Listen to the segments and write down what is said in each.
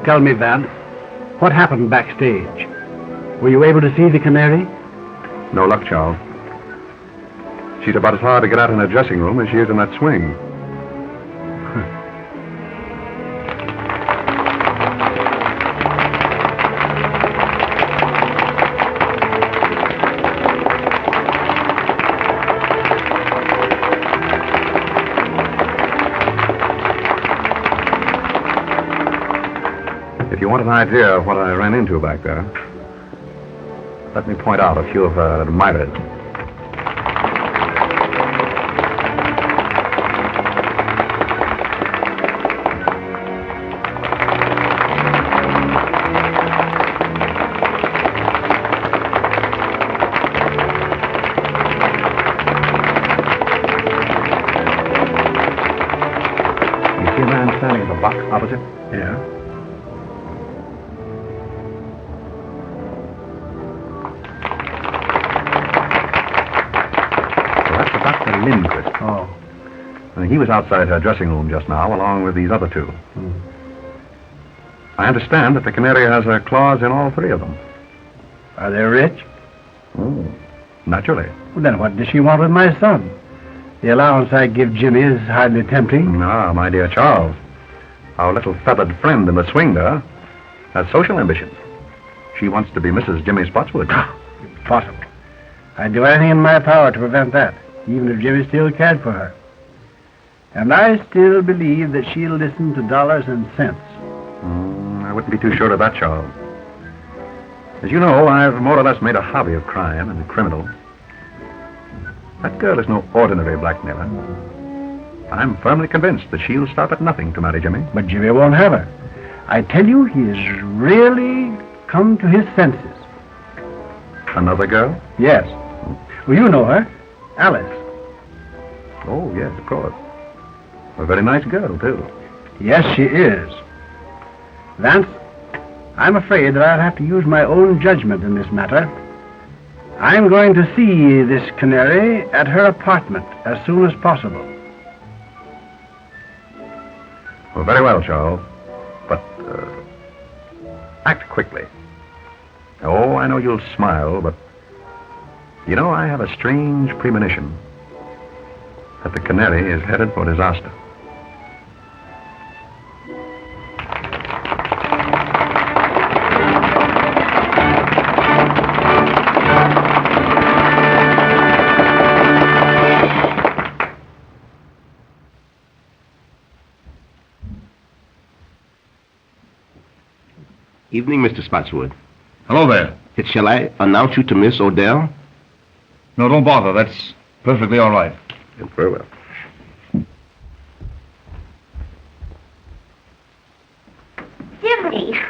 Tell me, Vance, what happened backstage? Were you able to see the Canary? No luck, Charles. She's about as hard to get out in her dressing room as she is in that swing. If you want an idea of what I ran into back there, let me point out a few of her admirers. You see a man standing at the box opposite? Yeah. Lindquist. Oh. And he was outside her dressing room just now, along with these other two. I understand that the Canary has a clause in all three of them. Are they rich? Oh, naturally. Well, then what does she want with my son? The allowance I give Jimmy is hardly tempting. Ah, my dear Charles, our little feathered friend in the swing there has social ambitions. She wants to be Mrs. Jimmy Spottswoode. Impossible. I'd do anything in my power to prevent that, even if Jimmy still cared for her. And I still believe that she'll listen to dollars and cents. I wouldn't be too sure of that, Charles. As you know, I've more or less made a hobby of crime and criminals. That girl is no ordinary blackmailer. I'm firmly convinced that she'll stop at nothing to marry Jimmy. But Jimmy won't have her. I tell you, he has really come to his senses. Another girl? Yes. Well, you know her. Alice. Oh, yes, of course. A very nice girl, too. Yes, she is. Vance, I'm afraid that I'll have to use my own judgment in this matter. I'm going to see this Canary at her apartment as soon as possible. Well, very well, Charles. But, act quickly. Oh, I know you'll smile, but you know, I have a strange premonition that the Canary is headed for disaster. Evening, Mr. Spottswoode. Hello there. Shall I announce you to Miss O'Dell? No, don't bother. That's perfectly all right. Very well. Jimmy!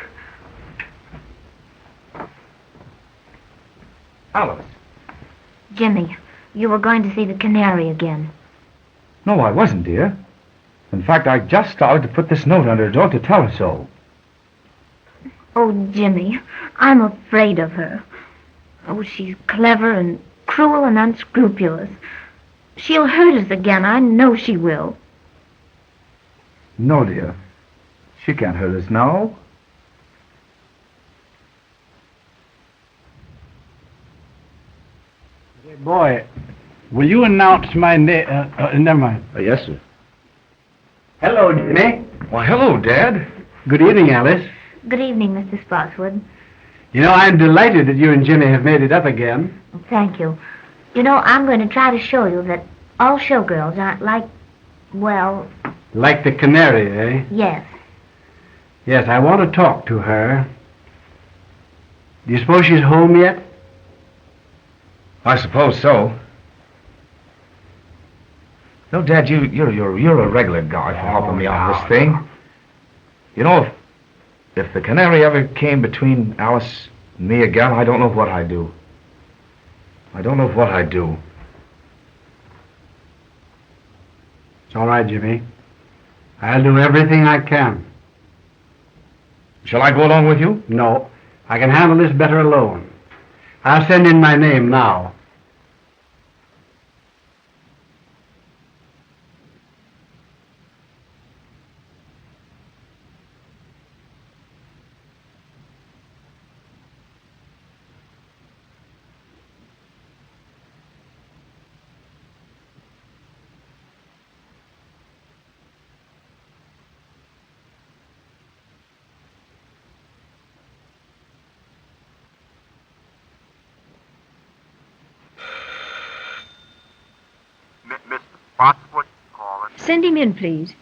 Alice. Jimmy, you were going to see the Canary again. No, I wasn't, dear. In fact, I just started to put this note under her door to tell her so. Oh, Jimmy, I'm afraid of her. Oh, she's clever and cruel and unscrupulous. She'll hurt us again. I know she will. No, dear. She can't hurt us now. Hey, boy, will you announce my name? Never mind. Yes, sir. Hello, Jimmy. Why, hello, Dad. Good evening, Alice. Good evening, Mr. Spottswoode. You know, I'm delighted that you and Jimmy have made it up again. Thank you. You know, I'm going to try to show you that all showgirls aren't like, well... Like the Canary, eh? Yes. Yes, I want to talk to her. Do you suppose she's home yet? I suppose so. No, Dad, you're a regular guy for helping me on this thing. You know, if the Canary ever came between Alice and me again, I don't know what I'd do. I don't know what I'd do. It's all right, Jimmy. I'll do everything I can. Shall I go along with you? No, I can handle this better alone. I'll send in my name now. Send him in, please.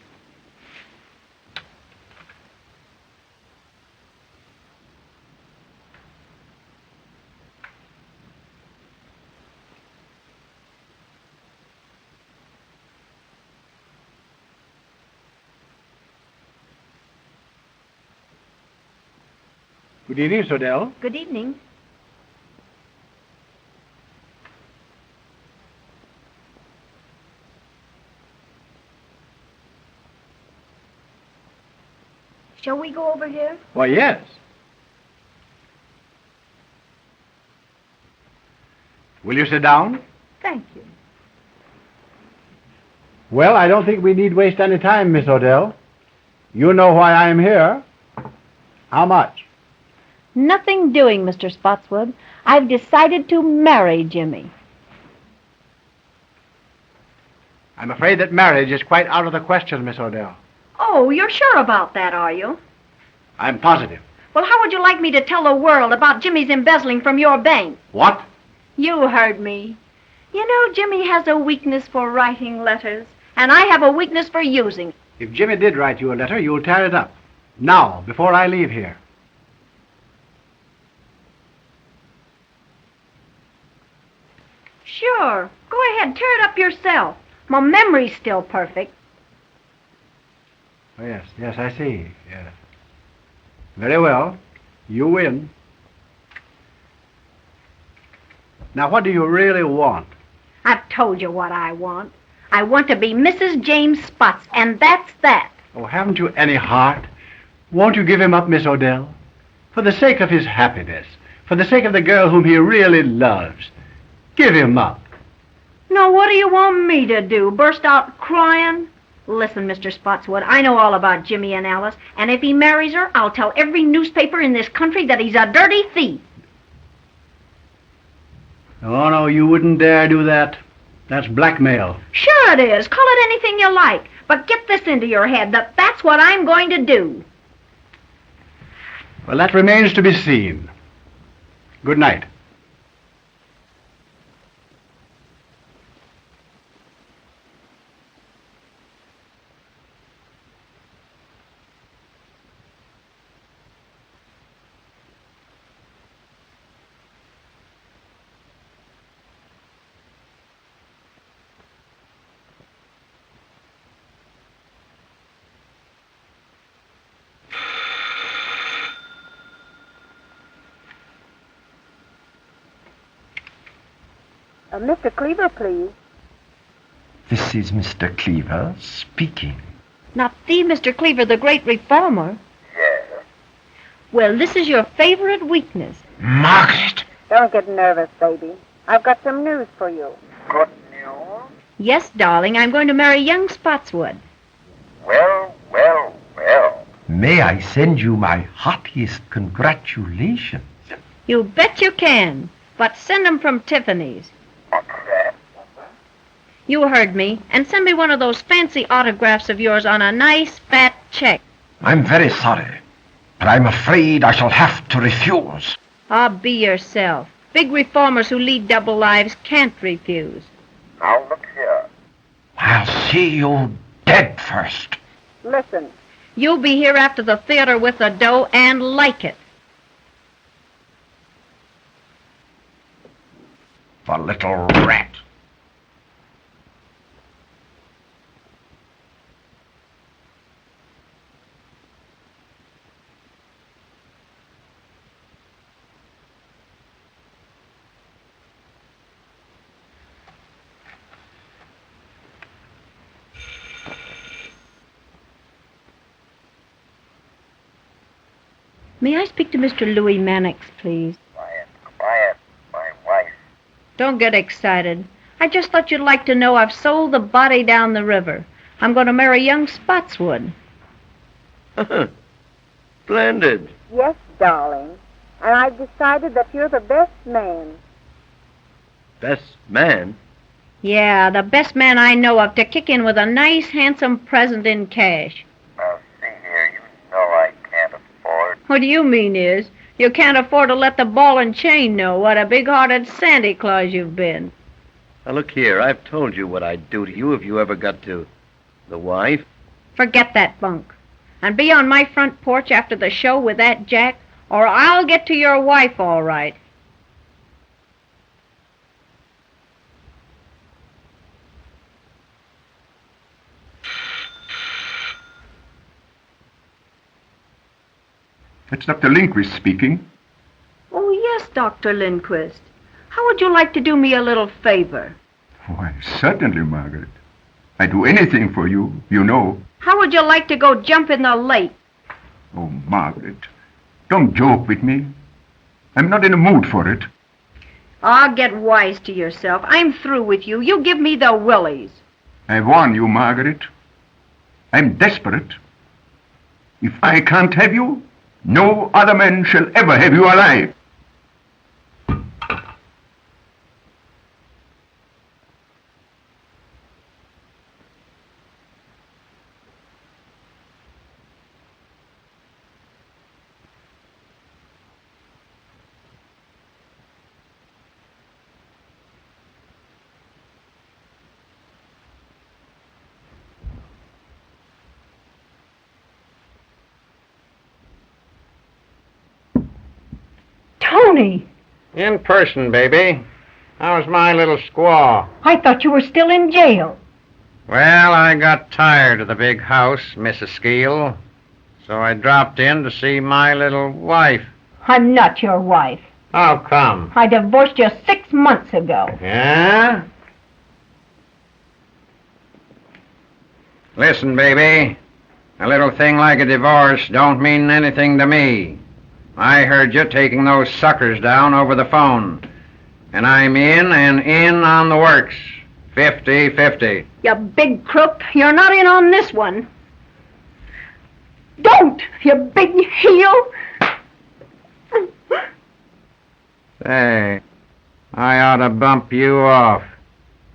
Good evening, Miss O'Dell. Good evening. Shall we go over here? Why, yes. Will you sit down? Thank you. Well, I don't think we need waste any time, Miss O'Dell. You know why I am here. How much? Nothing doing, Mr. Spottswoode. I've decided to marry Jimmy. I'm afraid that marriage is quite out of the question, Miss O'Dell. Oh, you're sure about that, are you? I'm positive. Well, how would you like me to tell the world about Jimmy's embezzling from your bank? What? You heard me. You know, Jimmy has a weakness for writing letters, and I have a weakness for using. If Jimmy did write you a letter, you'll tear it up. Now, before I leave here. Sure. Go ahead, tear it up yourself. My memory's still perfect. Oh, yes, I see. Yes. Very well. You win. Now, what do you really want? I've told you what I want. I want to be Mrs. James Spotts, and that's that. Oh, haven't you any heart? Won't you give him up, Miss O'Dell? For the sake of his happiness, for the sake of the girl whom he really loves. Give him up. Now, what do you want me to do? Burst out crying? Listen, Mr. Spottswoode, I know all about Jimmy and Alice, and if he marries her, I'll tell every newspaper in this country that he's a dirty thief. Oh, no, you wouldn't dare do that. That's blackmail. Sure it is. Call it anything you like. But get this into your head, that that's what I'm going to do. Well, that remains to be seen. Good night. Mr. Cleaver, please. This is Mr. Cleaver speaking. Not the Mr. Cleaver, the great reformer. Yes. Well, this is your favorite weakness. Margaret! Don't get nervous, baby. I've got some news for you. Good news? Yes, darling, I'm going to marry young Spottswoode. Well. May I send you my heartiest congratulations? You bet you can. But send 'em from Tiffany's. What's that? You heard me. And send me one of those fancy autographs of yours on a nice fat check. I'm very sorry, but I'm afraid I shall have to refuse. Ah, be yourself. Big reformers who lead double lives can't refuse. Now look here. I'll see you dead first. Listen. You'll be here after the theater with the dough and like it. The little rat. May I speak to Mr. Louis Mannix, please? Quiet, my wife. Don't get excited. I just thought you'd like to know I've sold the body down the river. I'm going to marry young Spottswoode. Splendid. Yes, darling. And I've decided that you're the best man. Best man? Yeah, the best man I know of to kick in with a nice, handsome present in cash. Now, see here, you know I can't afford. What do you mean is, you can't afford to let the ball and chain know what a big-hearted Santa Claus you've been. Now, look here. I've told you what I'd do to you if you ever got to The wife? Forget that bunk. And be on my front porch after the show with that Jack, or I'll get to your wife all right. That's Dr. Lindquist speaking. Oh, yes, Dr. Lindquist. How would you like to do me a little favor? Why, certainly, Margaret. I'd do anything for you, you know. How would you like to go jump in the lake? Oh, Margaret, don't joke with me. I'm not in a mood for it. Ah, get wise to yourself. I'm through with you. You give me the willies. I warn you, Margaret. I'm desperate. If I can't have you, no other man shall ever have you alive. Tony, In person, baby. How's my little squaw? I thought you were still in jail. Well, I got tired of the big house, Mrs. Skeel, so I dropped in to see my little wife. I'm not your wife. How come? I divorced you 6 months ago. Yeah? Listen, baby. A little thing like a divorce don't mean anything to me. I heard you taking those suckers down over the phone. And I'm in and in on the works. 50-50. You big crook. You're not in on this one. Don't, you big heel. Say, I ought to bump you off.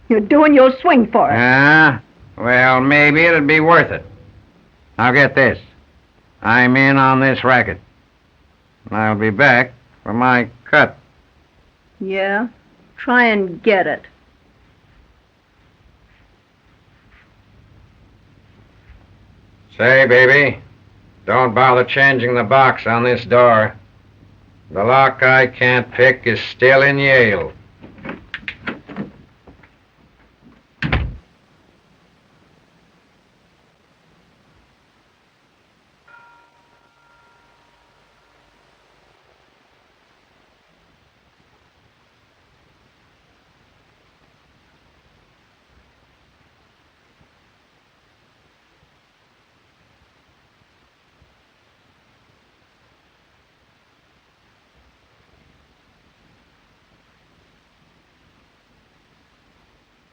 You're doing your swing for it. Yeah? Well, maybe it'd be worth it. Now get this. I'm in on this racket. I'll be back for my cut. Yeah? Try and get it. Say, baby, don't bother changing the box on this door. The lock I can't pick is still in Yale.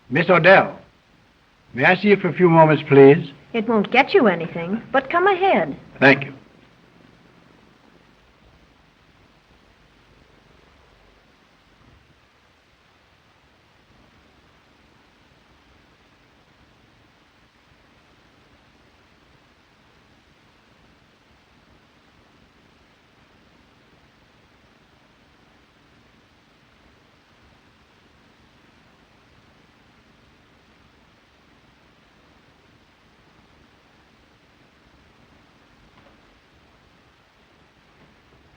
Miss O'Dell, may I see you for a few moments, please? It won't get you anything, but come ahead. Thank you.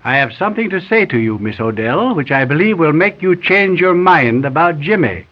I have something to say to you, Miss O'Dell, which I believe will make you change your mind about Jimmy.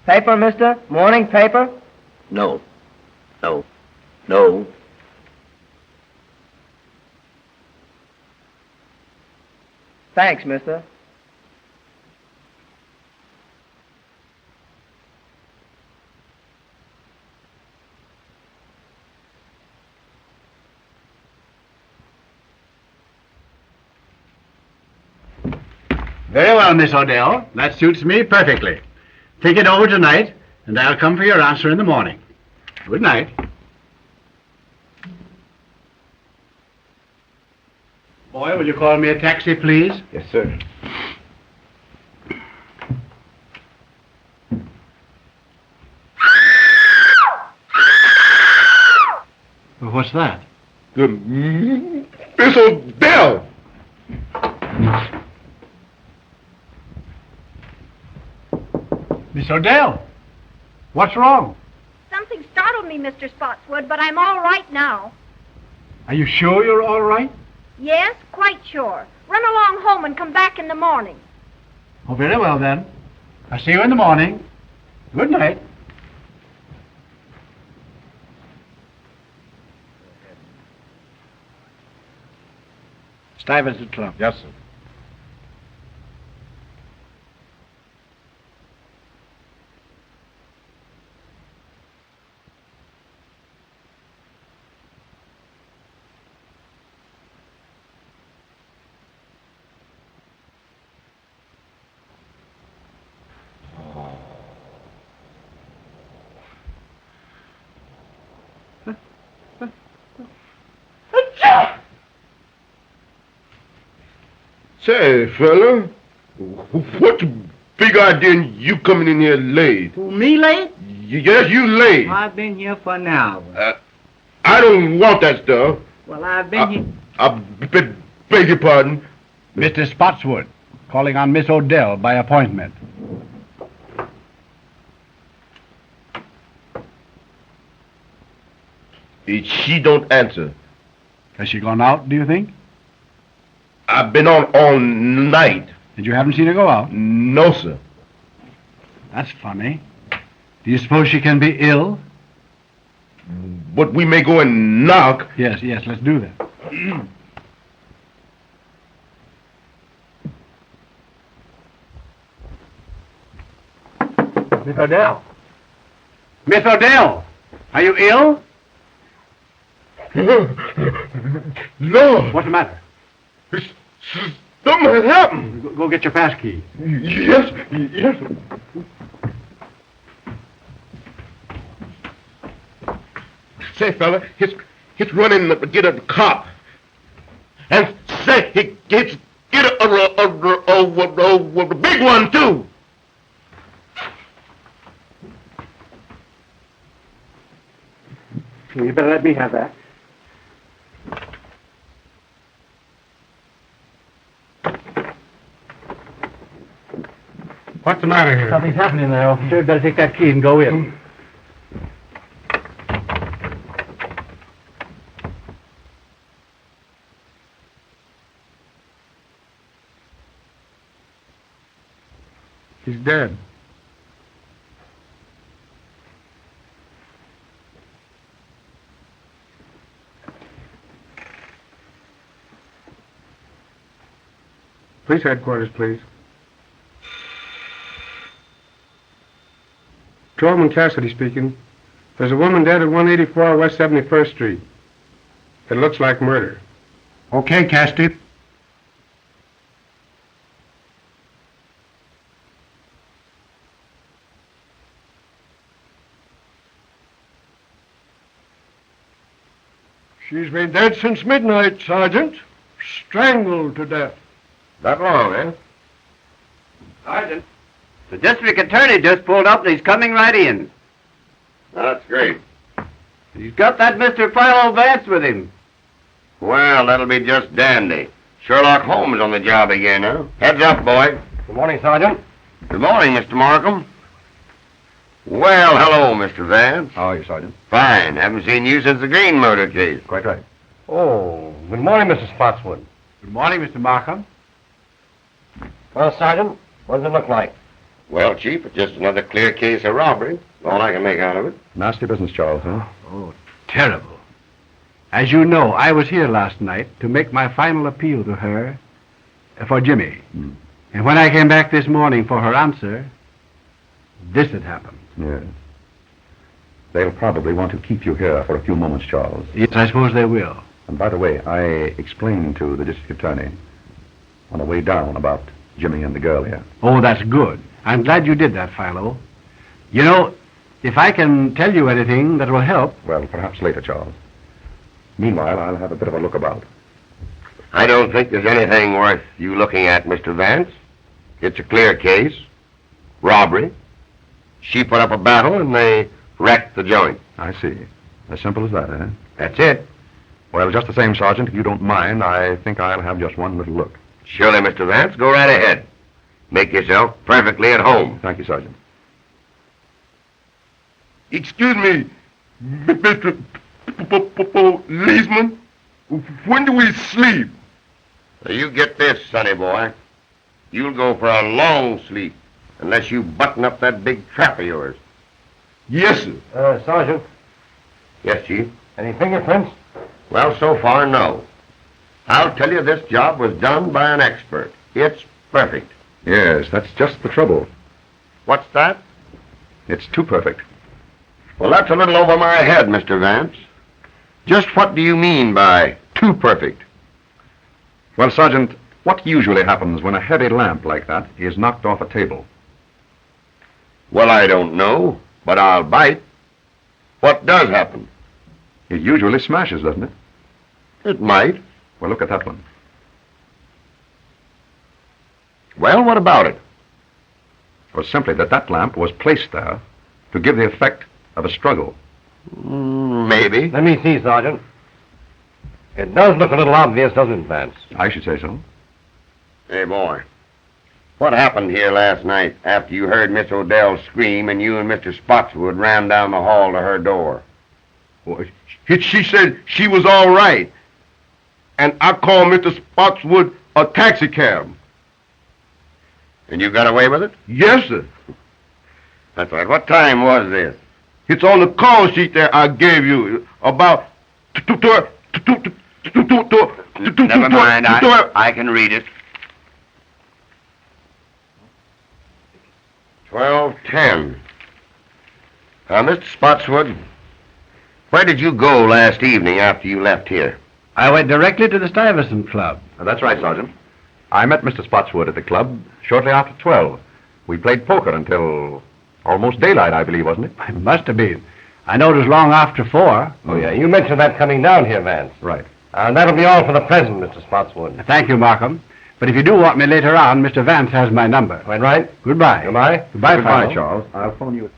Paper, mister? Morning paper? No. No. No. Thanks, mister. Very well, Miss O'Dell. That suits me perfectly. Take it over tonight, and I'll come for your answer in the morning. Good night. Boy, will you call me a taxi, please? Yes, sir. Well, what's that? Miss O'Dell! Miss O'Dell, what's wrong? Something startled me, Mr. Spottswoode, but I'm all right now. Are you sure you're all right? Yes, quite sure. Run along home and come back in the morning. Oh, very well, then. I'll see you in the morning. Good night. Stuyvesant Club. Yes, sir. Say, fella, what's the big idea in you coming in here late? Who, me late? Yes, you late. I've been here for an hour. I don't want that stuff. Well, I've been here... I beg your pardon. Mr. Spottswoode, calling on Miss O'Dell by appointment. She don't answer. Has she gone out, do you think? I've been on all night. And you haven't seen her go out? No, sir. That's funny. Do you suppose she can be ill? But we may go and knock. Yes, let's do that. Miss O'Dell. Miss O'Dell, are you ill? No. What's the matter? Something has happened. Go get your pass key. Yes. Say, fella, he's running to get a cop. And say, he gets get a big one, too. You better let me have that. What's the matter here? Something's happening there, officer. Better take that key and go in. He's dead. Police headquarters, please. Patrolman Cassidy speaking. There's a woman dead at 184 West 71st Street. It looks like murder. Okay, Cassidy. She's been dead since midnight, Sergeant. Strangled to death. That long, eh? Sergeant, the district attorney just pulled up and he's coming right in. That's great. He's got that Mr. Philo Vance with him. Well, that'll be just dandy. Sherlock Holmes on the job again, huh? Heads up, boy. Good morning, Sergeant. Good morning, Mr. Markham. Well, hello, Mr. Vance. How are you, Sergeant? Fine. Haven't seen you since the Green murder case. Quite right. Oh, good morning, Mr. Spottswoode. Good morning, Mr. Markham. Well, Sergeant, what does it look like? Well, Chief, it's just another clear case of robbery. All I can make out of it. Nasty business, Charles, huh? Oh, terrible. As you know, I was here last night to make my final appeal to her for Jimmy. And when I came back this morning for her answer, this had happened. Yes. They'll probably want to keep you here for a few moments, Charles. Yes, I suppose they will. And by the way, I explained to the district attorney on the way down about Jimmy and the girl here. Oh, that's good. I'm glad you did that, Philo. You know, if I can tell you anything that will help... Well, perhaps later, Charles. Meanwhile, I'll have a bit of a look about. I don't think there's anything worth you looking at, Mr. Vance. It's a clear case. Robbery. She put up a battle and they wrecked the joint. I see. As simple as that, eh? That's it. Well, just the same, Sergeant, if you don't mind, I think I'll have just one little look. Surely, Mr. Vance. Go right ahead. Make yourself perfectly at home. Thank you, Sergeant. Excuse me, Mr. Policeman. When do we sleep? Now, you get this, sonny boy. You'll go for a long sleep unless you button up that big trap of yours. Yes, sir. Sergeant, Yes, Chief? any fingerprints? Well, so far, no. I'll tell you this job was done by an expert. It's perfect. Yes, that's just the trouble. What's that? It's too perfect. Well, that's a little over my head, Mr. Vance. Just what do you mean by too perfect? Well, Sergeant, what usually happens when a heavy lamp like that is knocked off a table? Well, I don't know, but I'll bite. What does happen? It usually smashes, doesn't it? It might. Well, look at that one. Well, what about it? It was simply that lamp was placed there to give the effect of a struggle. Maybe. Let me see, Sergeant. It does look a little obvious, doesn't it, Vance? I should say so. Hey, boy. What happened here last night after you heard Miss O'Dell scream and you and Mr. Spottswoode ran down the hall to her door? Well, she said she was all right. And I called Mr. Spottswoode a taxicab. And you got away with it? Yes, sir. That's right. What time was this? It's on the call sheet there I gave you. About... Never mind. I can read it. 12:10. Mr. Spottswoode, where did you go last evening after you left here? I went directly to the Stuyvesant Club. That's right, Sergeant. I met Mr. Spottswoode at the club shortly after 12. We played poker until almost daylight, I believe, wasn't it? It must have been. I know it was long after 4. Oh, yeah, you mentioned that coming down here, Vance. Right. That'll be all for the present, Mr. Spottswoode. Thank you, Markham. But if you do want me later on, Mr. Vance has my number. Quite right. Goodbye. Goodbye. Goodbye, Goodbye, Philo. Charles. I'll phone you.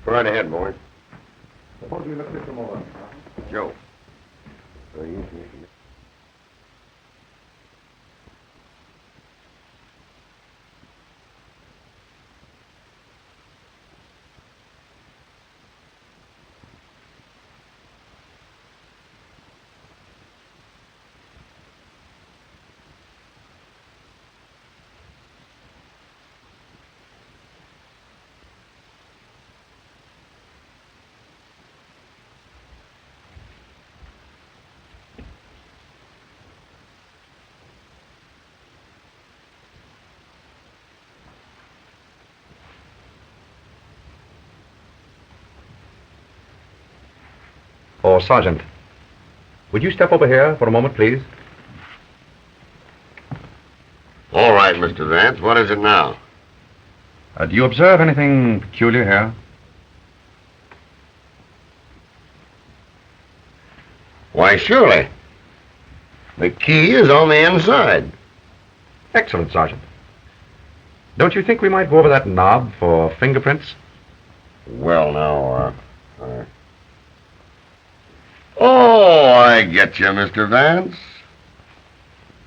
Go right ahead, boys. Suppose we look at some more. Joe. Oh, Sergeant, would you step over here for a moment, please? All right, Mr. Vance. What is it now? Do you observe anything peculiar here? Why, surely. The key is on the inside. Excellent, Sergeant. Don't you think we might go over that knob for fingerprints? Well, now, Oh, I get you, Mr. Vance.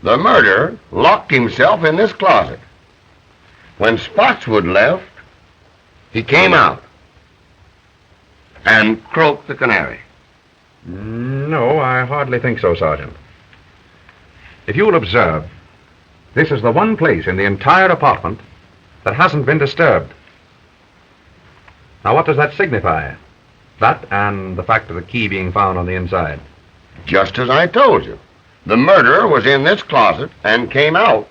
The murderer locked himself in this closet. When Spottswoode left, he came out and croaked the canary. No, I hardly think so, Sergeant. If you will observe, this is the one place in the entire apartment that hasn't been disturbed. Now, what does that signify? That and the fact of the key being found on the inside. Just as I told you. The murderer was in this closet and came out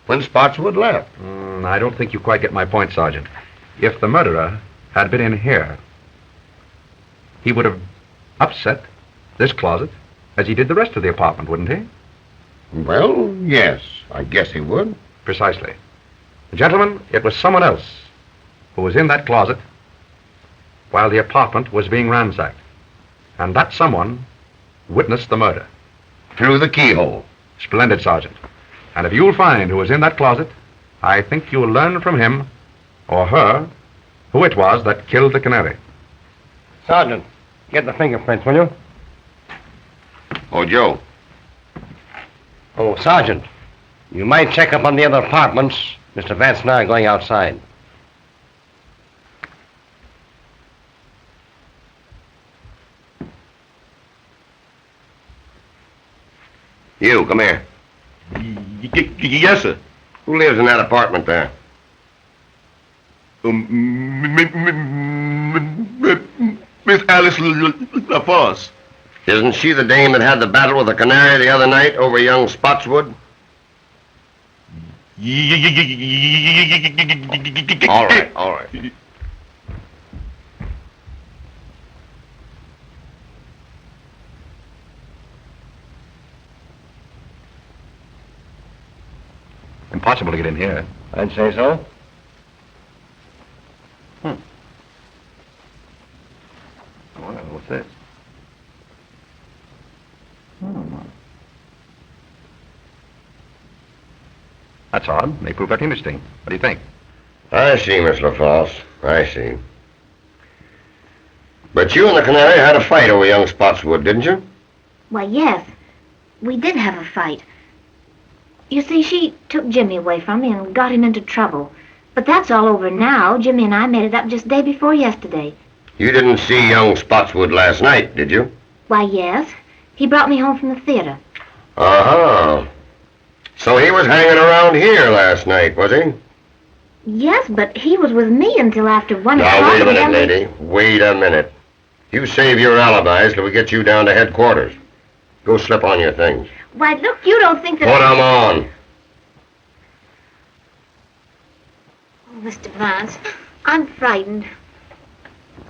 when Spottswoode left. I don't think you quite get my point, Sergeant. If the murderer had been in here, he would have upset this closet as he did the rest of the apartment, wouldn't he? Well, yes, I guess he would. Precisely. Gentlemen, it was someone else who was in that closet while the apartment was being ransacked. And that someone witnessed the murder. Through the keyhole. Splendid, Sergeant. And if you'll find who was in that closet, I think you'll learn from him or her who it was that killed the canary. Sergeant, get the fingerprints, will you? Oh, Joe. Oh, Sergeant, you might check up on the other apartments. Mr. Vance and I are going outside. You, come here. Yes, sir. Who lives in that apartment there? Miss Alice LaFosse. Isn't she the dame that had the battle with the canary the other night over young Spottswoode? All right, all right. Impossible to get in here. I'd say so. Well, what's this? That's odd. May prove very interesting. What do you think? I see, Miss LaFosse. I see. But you and the canary had a fight over young Spottswoode, didn't you? Why, yes. We did have a fight. You see, she took Jimmy away from me and got him into trouble. But that's all over now. Jimmy and I made it up just day before yesterday. You didn't see young Spottswoode last night, did you? Why, yes. He brought me home from the theater. Uh-huh. So he was hanging around here last night, was he? Yes, but he was with me until after 1 o'clock. Now, wait a minute, lady. Wait a minute. You save your alibis till we get you down to headquarters. Go slip on your things. Why, look, you don't think that... Put 'em on. Oh, Mr. Vance, I'm frightened.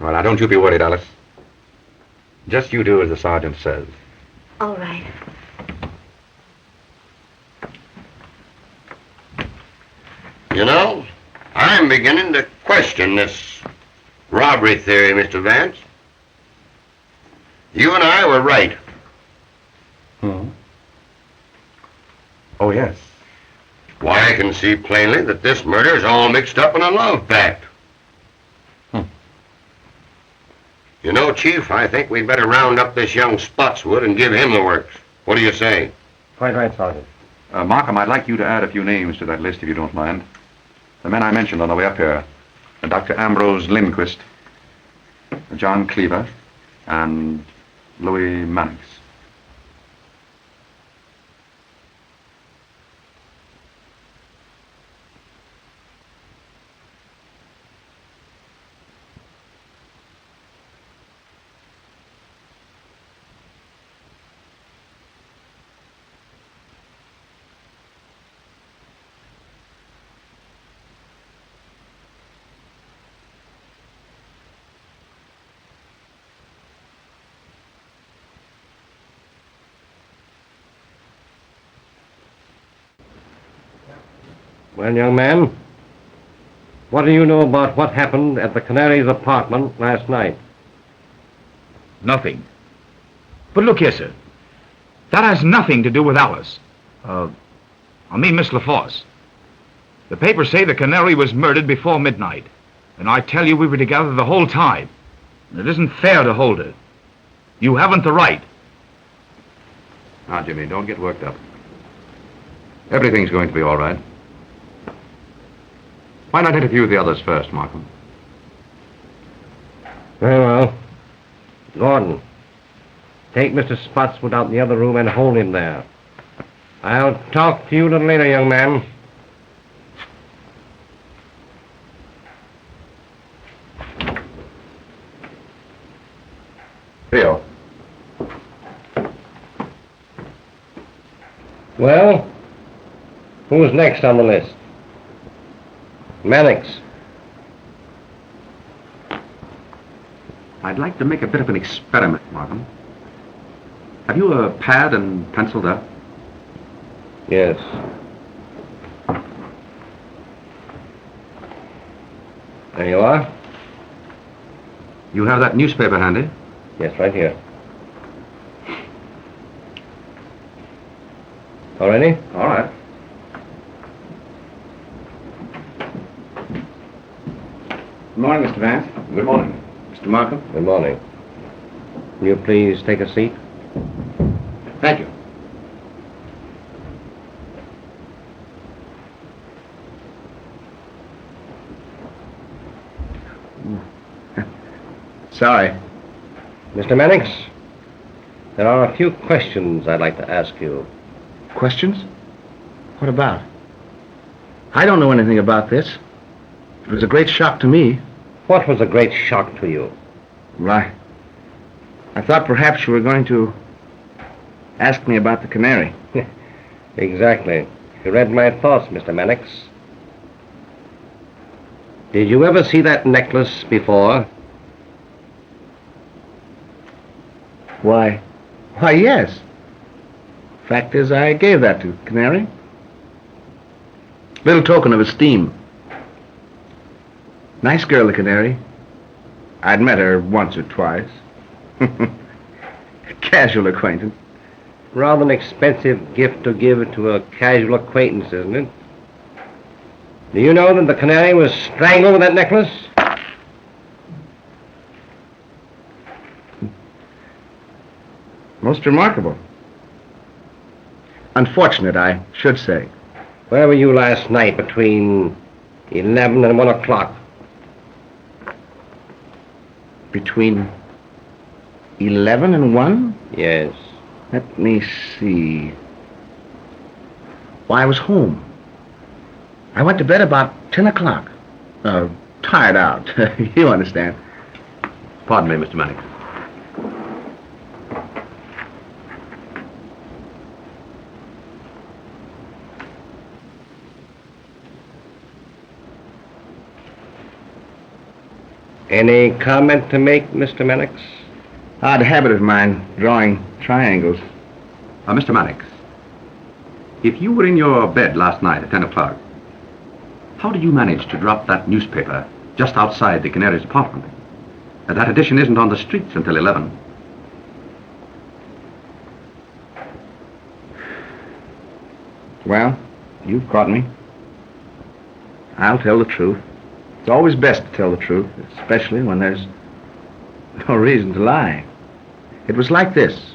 Well, now, don't you be worried, Alice. Just you do as the sergeant says. All right. You know, I'm beginning to question this robbery theory, Mr. Vance. You and I were right. Oh, yes. Why, I can see plainly that this murder is all mixed up in a love pact. You know, Chief, I think we'd better round up this young Spottswoode and give him the works. What do you say? Quite right, Sergeant. Markham, I'd like you to add a few names to that list, if you don't mind. The men I mentioned on the way up here. Dr. Ambrose Lindquist, John Cleaver, and Louis Mannix. Well, young man, what do you know about what happened at the Canary's apartment last night? Nothing. But look here, sir. That has nothing to do with Alice. Miss LaFosse. The papers say the Canary was murdered before midnight. And I tell you, we were together the whole time. It isn't fair to hold her. You haven't the right. Now, Jimmy, don't get worked up. Everything's going to be all right. Why not interview the others first, Markham? Very well. Gordon, take Mr. Spottswoode out in the other room and hold him there. I'll talk to you a little later, young man. Theo. Well, who's next on the list? Mannix. I'd like to make a bit of an experiment, Markham. Have you a pad and pencil there? Yes. There you are. You have that newspaper handy? Yes, right here. All ready? All right. Good morning, Mr. Vance. Good morning. Mr. Markham. Good morning. Will you please take a seat? Thank you. Sorry. Mr. Mannix, there are a few questions I'd like to ask you. Questions? What about? I don't know anything about this. It was a great shock to me. What was a great shock to you? Right. I thought perhaps you were going to ask me about the canary. Exactly. You read my thoughts, Mr. Mannix. Did you ever see that necklace before? Why, yes. Fact is, I gave that to Canary. Little token of esteem. Nice girl, the Canary. I'd met her once or twice. Casual acquaintance. Rather an expensive gift to give to a casual acquaintance, isn't it? Do you know that the Canary was strangled with that necklace? Most remarkable. Unfortunate, I should say. Where were you last night between 11 and 1 o'clock? Between 11 and 1? Yes. Let me see. Why, I was home. I went to bed about 10 o'clock. Tired out. You understand. Pardon me, Mr. Mannix. Any comment to make, Mr. Mannix? Odd habit of mine, drawing triangles. Mr. Mannix, if you were in your bed last night at 10 o'clock, how did you manage to drop that newspaper just outside the Canary's apartment? That edition isn't on the streets until 11. Well, you've caught me. I'll tell the truth. It's always best to tell the truth, especially when there's no reason to lie. It was like this.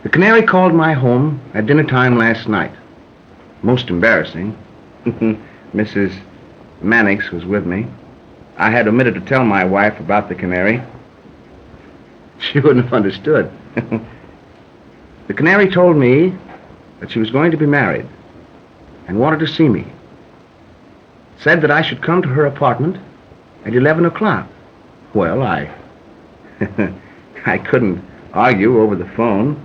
The Canary called my home at dinner time last night. Most embarrassing. Mrs. Mannix was with me. I had omitted to tell my wife about the Canary. She wouldn't have understood. The Canary told me that she was going to be married and wanted to see me. Said that I should come to her apartment at 11 o'clock. Well, I couldn't argue over the phone.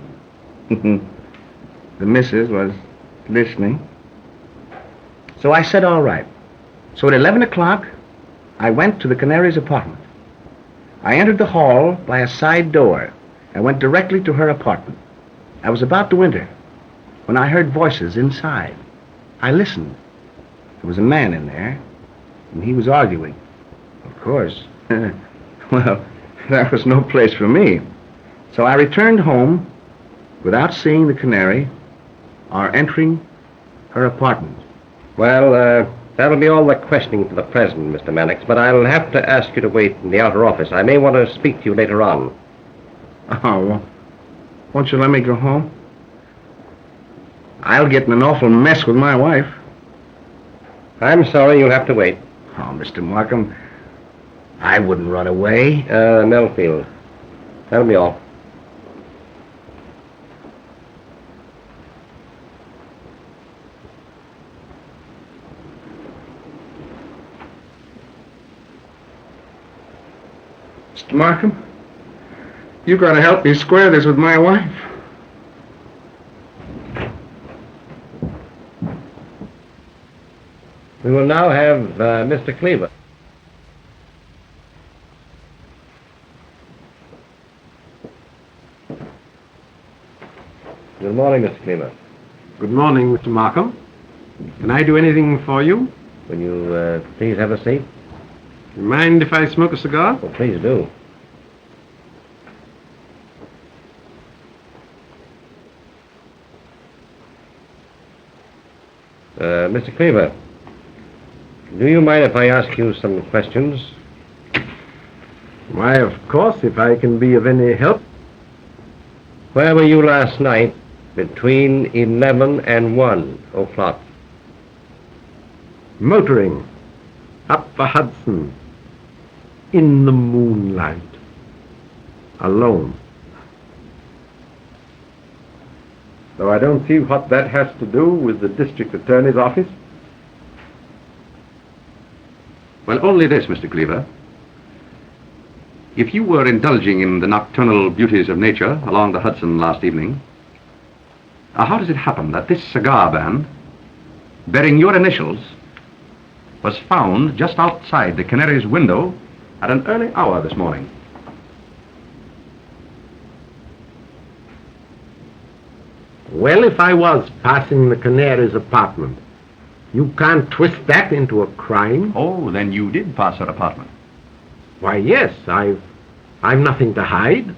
The missus was listening. So I said, all right. So at 11 o'clock, I went to the Canary's apartment. I entered the hall by a side door and went directly to her apartment. I was about to enter when I heard voices inside. I listened. There was a man in there, and he was arguing. Of course. Well, that was no place for me. So I returned home without seeing the Canary or entering her apartment. Well, that'll be all the questioning for the present, Mr. Mannix, but I'll have to ask you to wait in the outer office. I may want to speak to you later on. Oh, well, won't you let me go home? I'll get in an awful mess with my wife. I'm sorry, you'll have to wait. Oh, Mr. Markham, I wouldn't run away. Melfield. That'll be all. Mr. Markham, You gotta help me square this with my wife. We will now have Mr. Cleaver. Good morning, Mr. Cleaver. Good morning, Mr. Markham. Can I do anything for you? Will you please have a seat? You mind if I smoke a cigar? Oh, please do. Mr. Cleaver, do you mind if I ask you some questions? Why, of course, if I can be of any help. Where were you last night between 11 and 1 o'clock? Motoring. Up the Hudson. In the moonlight. Alone. Though I don't see what that has to do with the district attorney's office. Well, only this, Mr. Cleaver. If you were indulging in the nocturnal beauties of nature along the Hudson last evening, how does it happen that this cigar band, bearing your initials, was found just outside the Canary's window at an early hour this morning? Well, if I was passing the Canary's apartment, you can't twist that into a crime. Oh, then you did pass her apartment. Why, yes, I've nothing to hide. It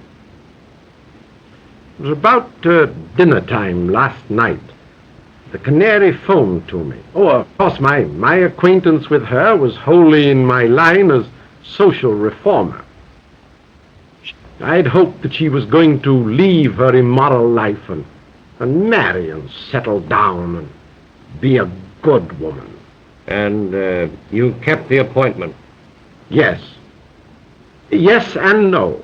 was about dinner time last night. The Canary phoned to me. Oh, of course, my acquaintance with her was wholly in my line as social reformer. I'd hoped that she was going to leave her immoral life and marry and settle down and be a good woman. And you kept the appointment? Yes. Yes and no.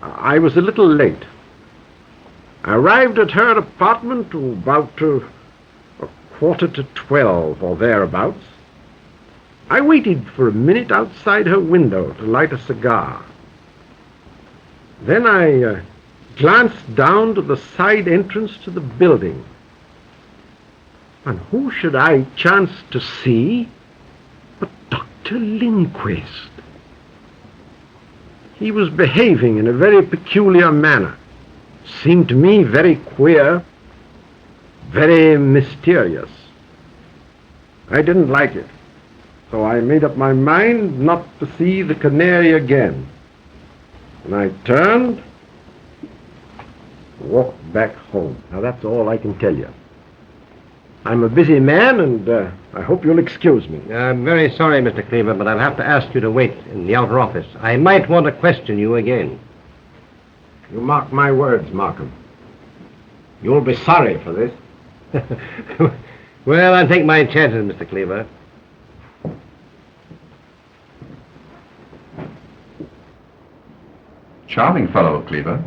I was a little late. I arrived at her apartment about a 11:45 or thereabouts. I waited for a minute outside her window to light a cigar. Then I glanced down to the side entrance to the building. And who should I chance to see but Dr. Lindquist? He was behaving in a very peculiar manner. Seemed to me very queer, very mysterious. I didn't like it, so I made up my mind not to see the Canary again. And I turned, walked back home. Now that's all I can tell you. I'm a busy man, and I hope you'll excuse me. I'm very sorry, Mr. Cleaver, but I'll have to ask you to wait in the outer office. I might want to question you again. You mark my words, Markham. You'll be sorry for this. Well, I'll take my chances, Mr. Cleaver. Charming fellow, Cleaver.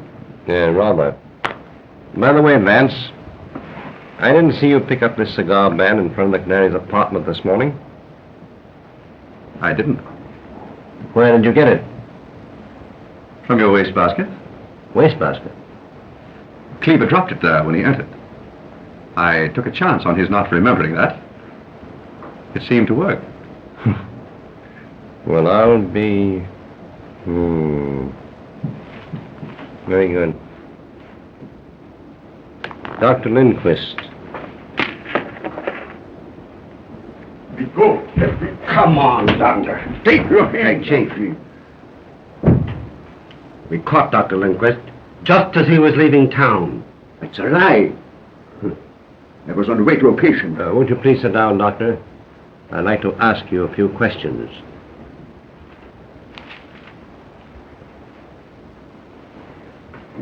Yeah, rather. By the way, Vance, I didn't see you pick up this cigar band in front of the Canary's apartment this morning. I didn't. Where did you get it? From your wastebasket. Wastebasket? Cleaver dropped it there when he entered. I took a chance on his not remembering that. It seemed to work. Well, I'll be... Very good. Dr. Lindquist. Go. Come on, Doctor. Take your hand. Chief. We caught Dr. Lindquist just as he was leaving town. It's a lie. I was on the way to a patient. Won't you please sit down, Doctor? I'd like to ask you a few questions.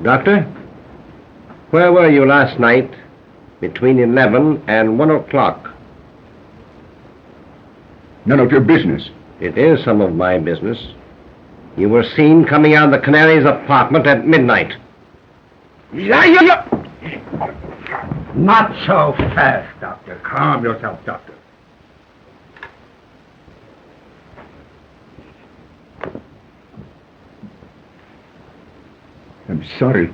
Doctor, where were you last night between 11 and 1 o'clock? None of your business. It is some of my business. You were seen coming out of the Canary's apartment at midnight. Not so fast, Doctor. Calm yourself, Doctor. I'm sorry.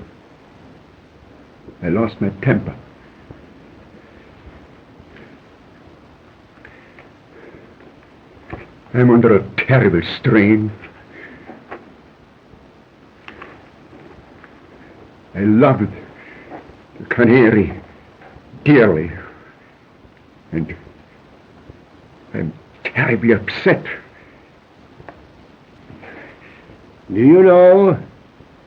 I lost my temper. I'm under a terrible strain. I loved the Canary dearly, and I'm terribly upset. Do you know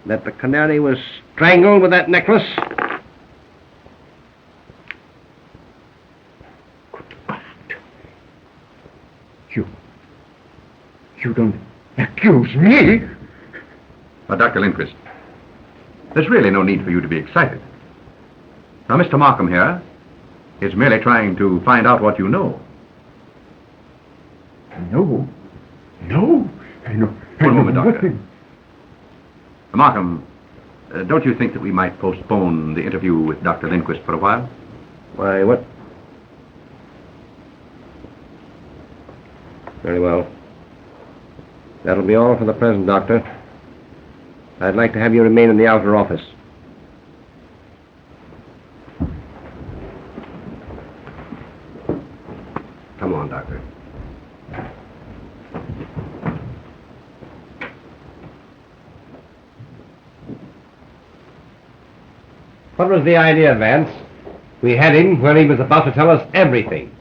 that the Canary was strangled with that necklace? You don't accuse me? But Dr. Lindquist, there's really no need for you to be excited. Now, Mr. Markham here is merely trying to find out what you know. No. I know One moment, Doctor. nothing. Markham, don't you think that we might postpone the interview with Dr. Lindquist for a while? Why, what? Very well. That'll be all for the present, Doctor. I'd like to have you remain in the outer office. Come on, Doctor. What was the idea, Vance? We had him where he was about to tell us everything.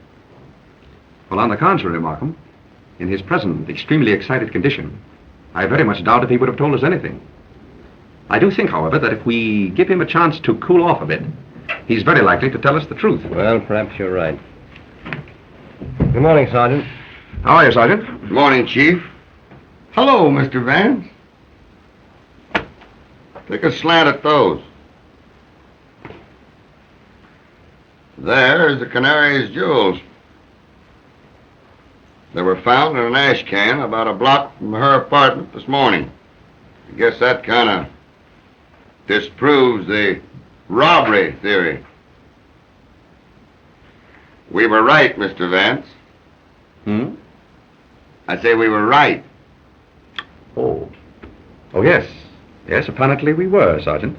Well, on the contrary, Markham, in his present extremely excited condition, I very much doubt if he would have told us anything. I do think, however, that if we give him a chance to cool off a bit, he's very likely to tell us the truth. Well, perhaps you're right. Good morning, Sergeant. How are you, Sergeant? Good morning, Chief. Hello, Mr. Vance. Take a slant at those. There's the Canary's jewels. They were found in an ash can about a block from her apartment this morning. I guess that kind of disproves the robbery theory. We were right, Mr. Vance. I say we were right. Oh, yes. Yes, apparently we were, Sergeant.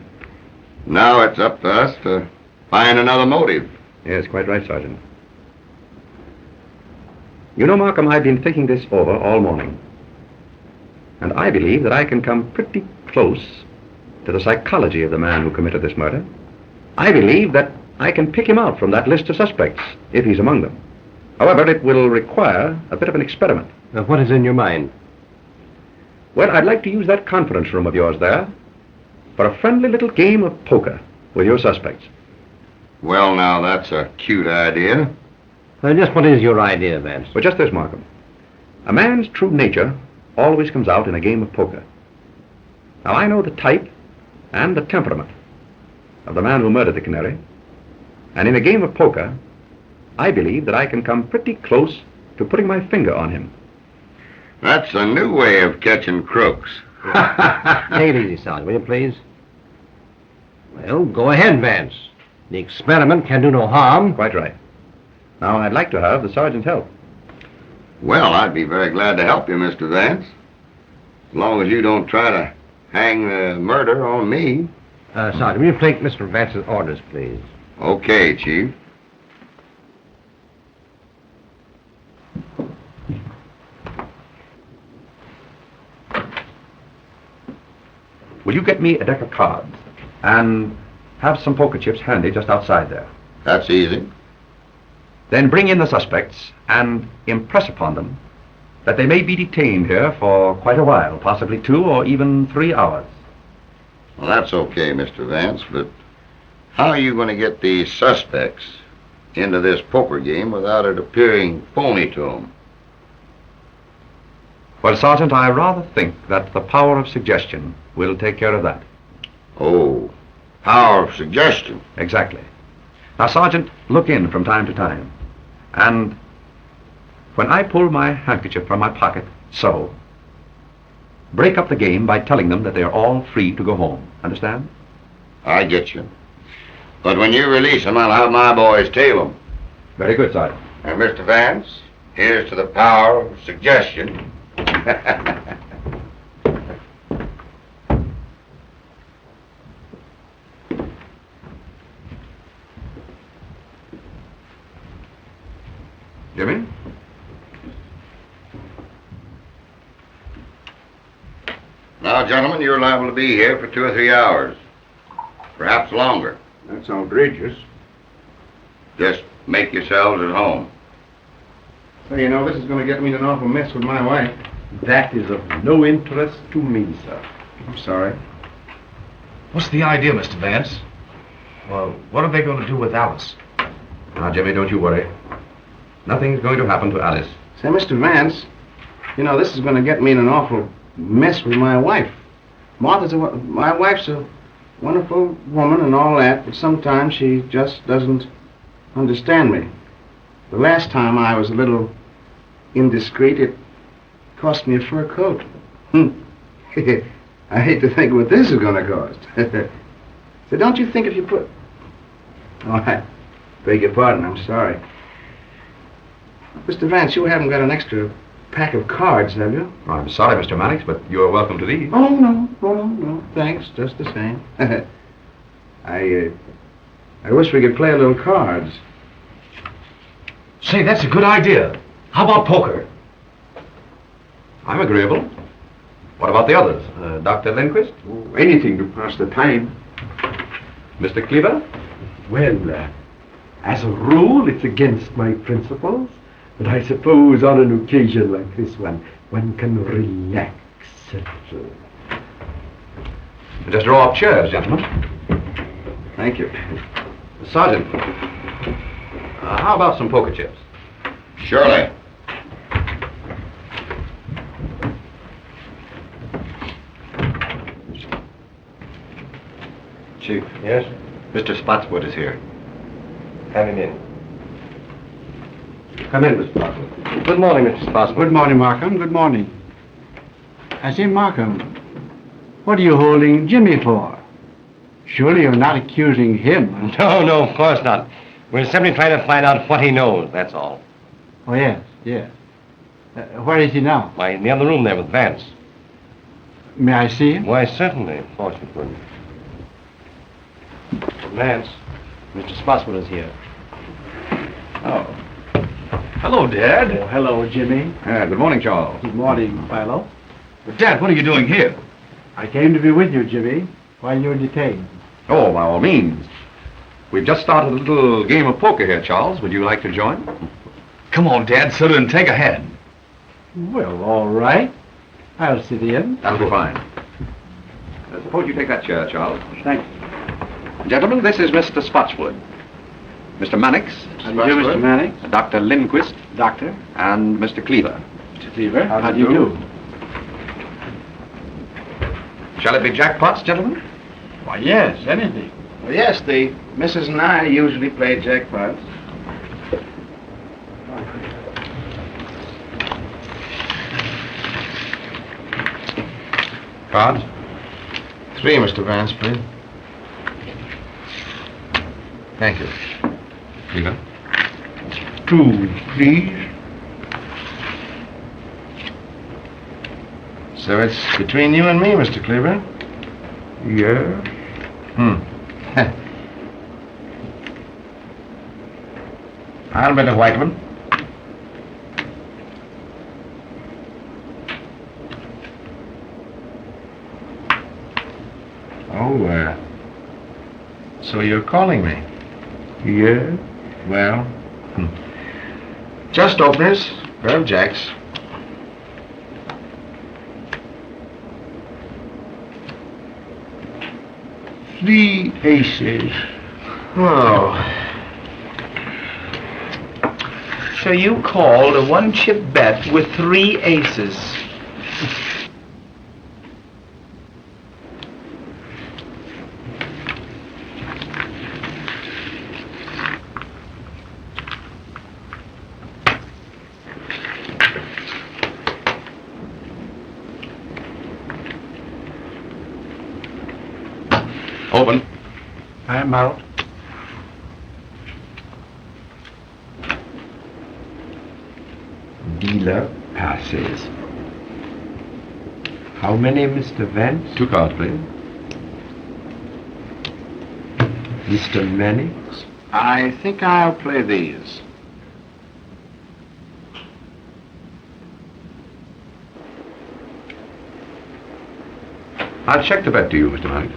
Now it's up to us to find another motive. Yes, quite right, Sergeant. You know, Markham, I've been thinking this over all morning. And I believe that I can come pretty close to the psychology of the man who committed this murder. I believe that I can pick him out from that list of suspects, if he's among them. However, it will require a bit of an experiment. What is in your mind? Well, I'd like to use that conference room of yours there for a friendly little game of poker with your suspects. Well, now, that's a cute idea. Just what is your idea, Vance? Well, just this, Markham. A man's true nature always comes out in a game of poker. Now, I know the type and the temperament of the man who murdered the Canary. And in a game of poker, I believe that I can come pretty close to putting my finger on him. That's a new way of catching crooks. Take it easy, Sergeant, will you please? Well, go ahead, Vance. The experiment can do no harm. Quite right. Now, I'd like to have the sergeant's help. Well, I'd be very glad to help you, Mr. Vance. As long as you don't try to hang the murder on me. Sergeant, will you take Mr. Vance's orders, please? Okay, Chief. Will you get me a deck of cards and have some poker chips handy just outside there? That's easy. Then bring in the suspects and impress upon them that they may be detained here for quite a while, possibly 2 or even 3 hours. Well, that's okay, Mr. Vance, but how are you going to get these suspects into this poker game without it appearing phony to them? Well, Sergeant, I rather think that the power of suggestion will take care of that. Oh, power of suggestion. Exactly. Now, Sergeant, look in from time to time. And when I pull my handkerchief from my pocket, so, break up the game by telling them that they are all free to go home. Understand? I get you. But when you release them, I'll have my boys tail them. Very good, Sergeant. And Mr. Vance, here's to the power of suggestion. Jimmy. Now, gentlemen, you're liable to be here for 2 or 3 hours. Perhaps longer. That's outrageous. Just make yourselves at home. So, you know, this is going to get me in an awful mess with my wife. That is of no interest to me, sir. I'm sorry. What's the idea, Mr. Vance? Well, what are they going to do with Alice? Now, Jimmy, don't you worry. Nothing's going to happen to Alice. Say, Mr. Vance, you know, this is going to get me in an awful mess with my wife. My wife's a wonderful woman and all that, but sometimes she just doesn't understand me. The last time I was a little indiscreet, it cost me a fur coat. I hate to think what this is going to cost. So don't you think if you put... Oh, I beg your pardon, I'm sorry. Mr. Vance, you haven't got an extra pack of cards, have you? Oh, I'm sorry, Mr. Mannix, but you're welcome to these. Oh, no. Thanks, just the same. I wish we could play a little cards. Say, that's a good idea. How about poker? I'm agreeable. What about the others? Dr. Lindquist? Oh, anything to pass the time. Mr. Cleaver? Well, as a rule, it's against my principles, but I suppose on an occasion like this one can relax a little. Just draw up chairs, gentlemen. Thank you. Sergeant, how about some poker chips? Surely. Chief. Yes? Mr. Spottswoode is here. Have him in. Come in, Mr. Spottswoode. Good morning, Mr. Spottswoode. Good morning, Markham. Good morning. I say, Markham, what are you holding Jimmy for? Surely you're not accusing him. No, of course not. We're simply trying to find out what he knows, that's all. Oh, yes. Where is he now? Why, in the other room there with Vance. May I see him? Why, certainly. Of course you could. Vance, Mr. Spottswoode is here. Oh. Hello, Dad. Oh, hello, Jimmy. Good morning, Charles. Good morning, Philo. Dad, what are you doing here? I came to be with you, Jimmy, while you're detained. Oh, by all means. We've just started a little game of poker here, Charles. Would you like to join? Come on, Dad, sit and take a hand. Well, all right. I'll sit in. That'll be fine. Suppose you take that chair, Charles. Thanks. Gentlemen, this is Mr. Spottswoode. Mr. Mannix. And you, Mr. Mannix. Dr. Lindquist. Doctor. And Mr. Cleaver. Mr. Cleaver. How do you do? Shall it be jackpots, gentlemen? Why, yes, anything. Well, yes, the Mrs. and I usually play jackpots. Cards? 3, Mr. Vance, please. Thank you. Cleaver? 2, please. So it's between you and me, Mr. Cleaver? Yes. I'll bet a white one. Oh, so you're calling me? Yes. Well, just openers, pair of jacks. Three aces. Oh. So you called a one-chip bet with 3 aces. Open. I'm out. Dealer passes. How many, Mr. Vance? 2 cards, please. Mr. Mannix? I think I'll play these. I'll check the bet to you, Mr. Knight.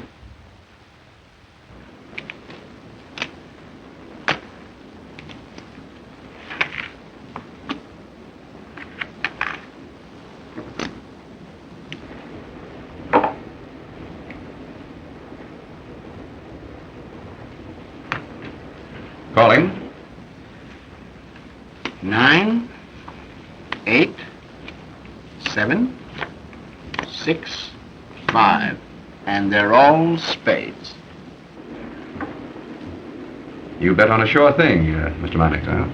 Calling. 9, 8, 7, 6, 5. And they're all spades. You bet on a sure thing, Mr. Mannix, huh?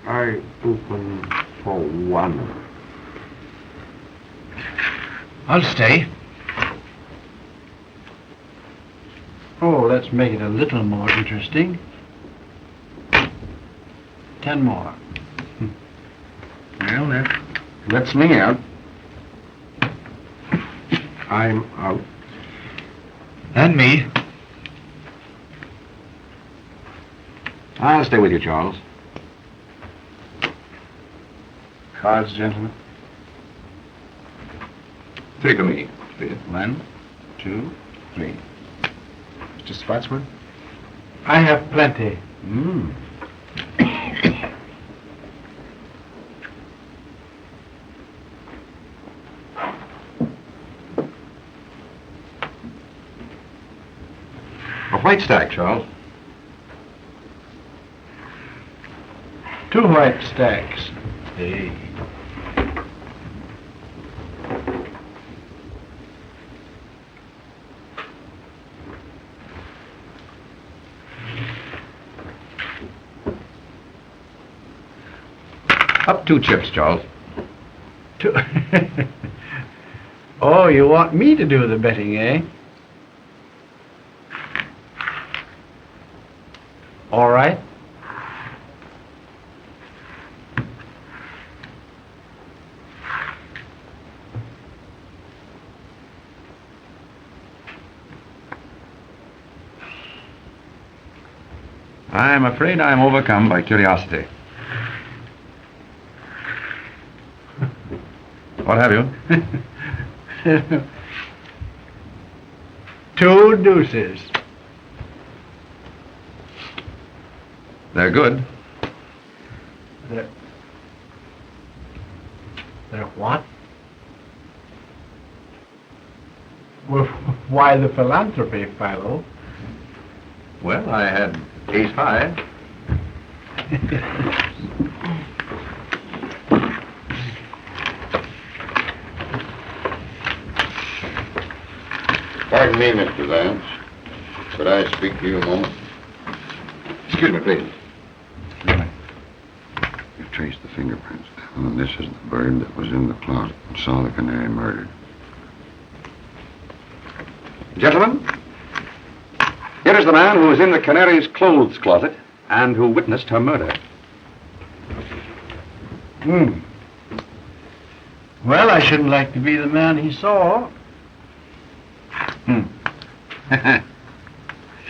I open for 1. I'll stay. Oh, let's make it a little more interesting. 10 more. Well, that lets me out. I'm out. And me. I'll stay with you, Charles. Cards, gentlemen. 3 for me, please. 1, 2, 3. Mr. Spottswoode? I have plenty. A white stack, Charles. 2 white stacks. Hey. Up 2 chips, Charles. 2. Oh, you want me to do the betting, eh? All right. I'm afraid I'm overcome by curiosity. What have you? 2 deuces. They're good. They're what? Well, why the philanthropy, Philo? Well, I had ace high. Pardon me, Mr. Vance. Could I speak to you a moment? Excuse me, please. You've traced the fingerprints down, and this is the bird that was in the closet and saw the canary murdered. Gentlemen, here is the man who was in the canary's clothes closet and who witnessed her murder. Well, I shouldn't like to be the man he saw.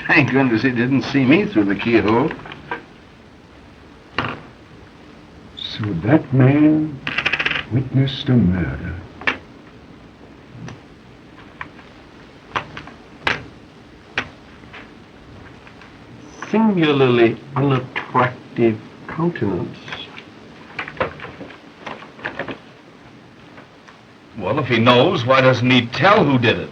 Thank goodness he didn't see me through the keyhole. So that man witnessed a murder. Singularly unattractive countenance. Well, if he knows, why doesn't he tell who did it?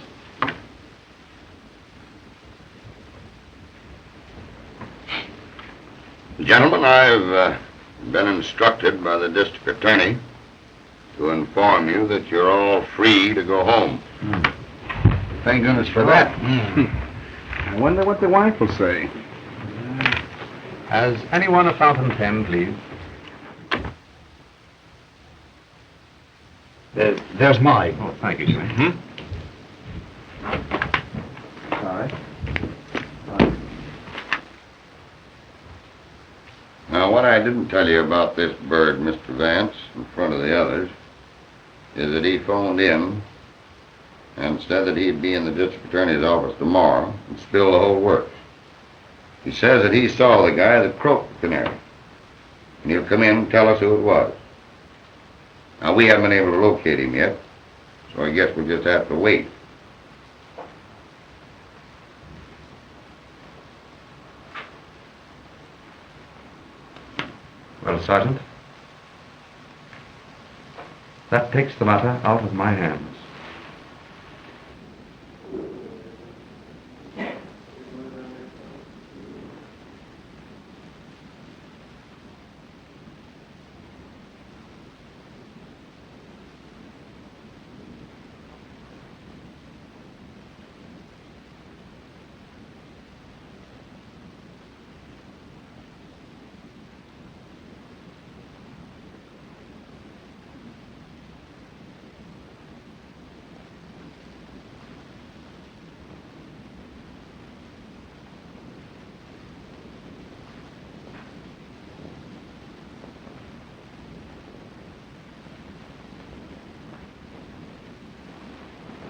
Gentlemen, I've been instructed by the district attorney to inform you that you're all free to go home. Thank goodness for that. I wonder what the wife will say. Has anyone a fountain pen, please? There's mine. Oh, thank you, sir. Sorry. Now, what I didn't tell you about this bird, Mr. Vance, in front of the others, is that he phoned in and said that he'd be in the district attorney's office tomorrow and spill the whole works. He says that he saw the guy that croaked the canary, and he'll come in and tell us who it was. Now, we haven't been able to locate him yet, so I guess we'll just have to wait. Well, Sergeant, that takes the matter out of my hands.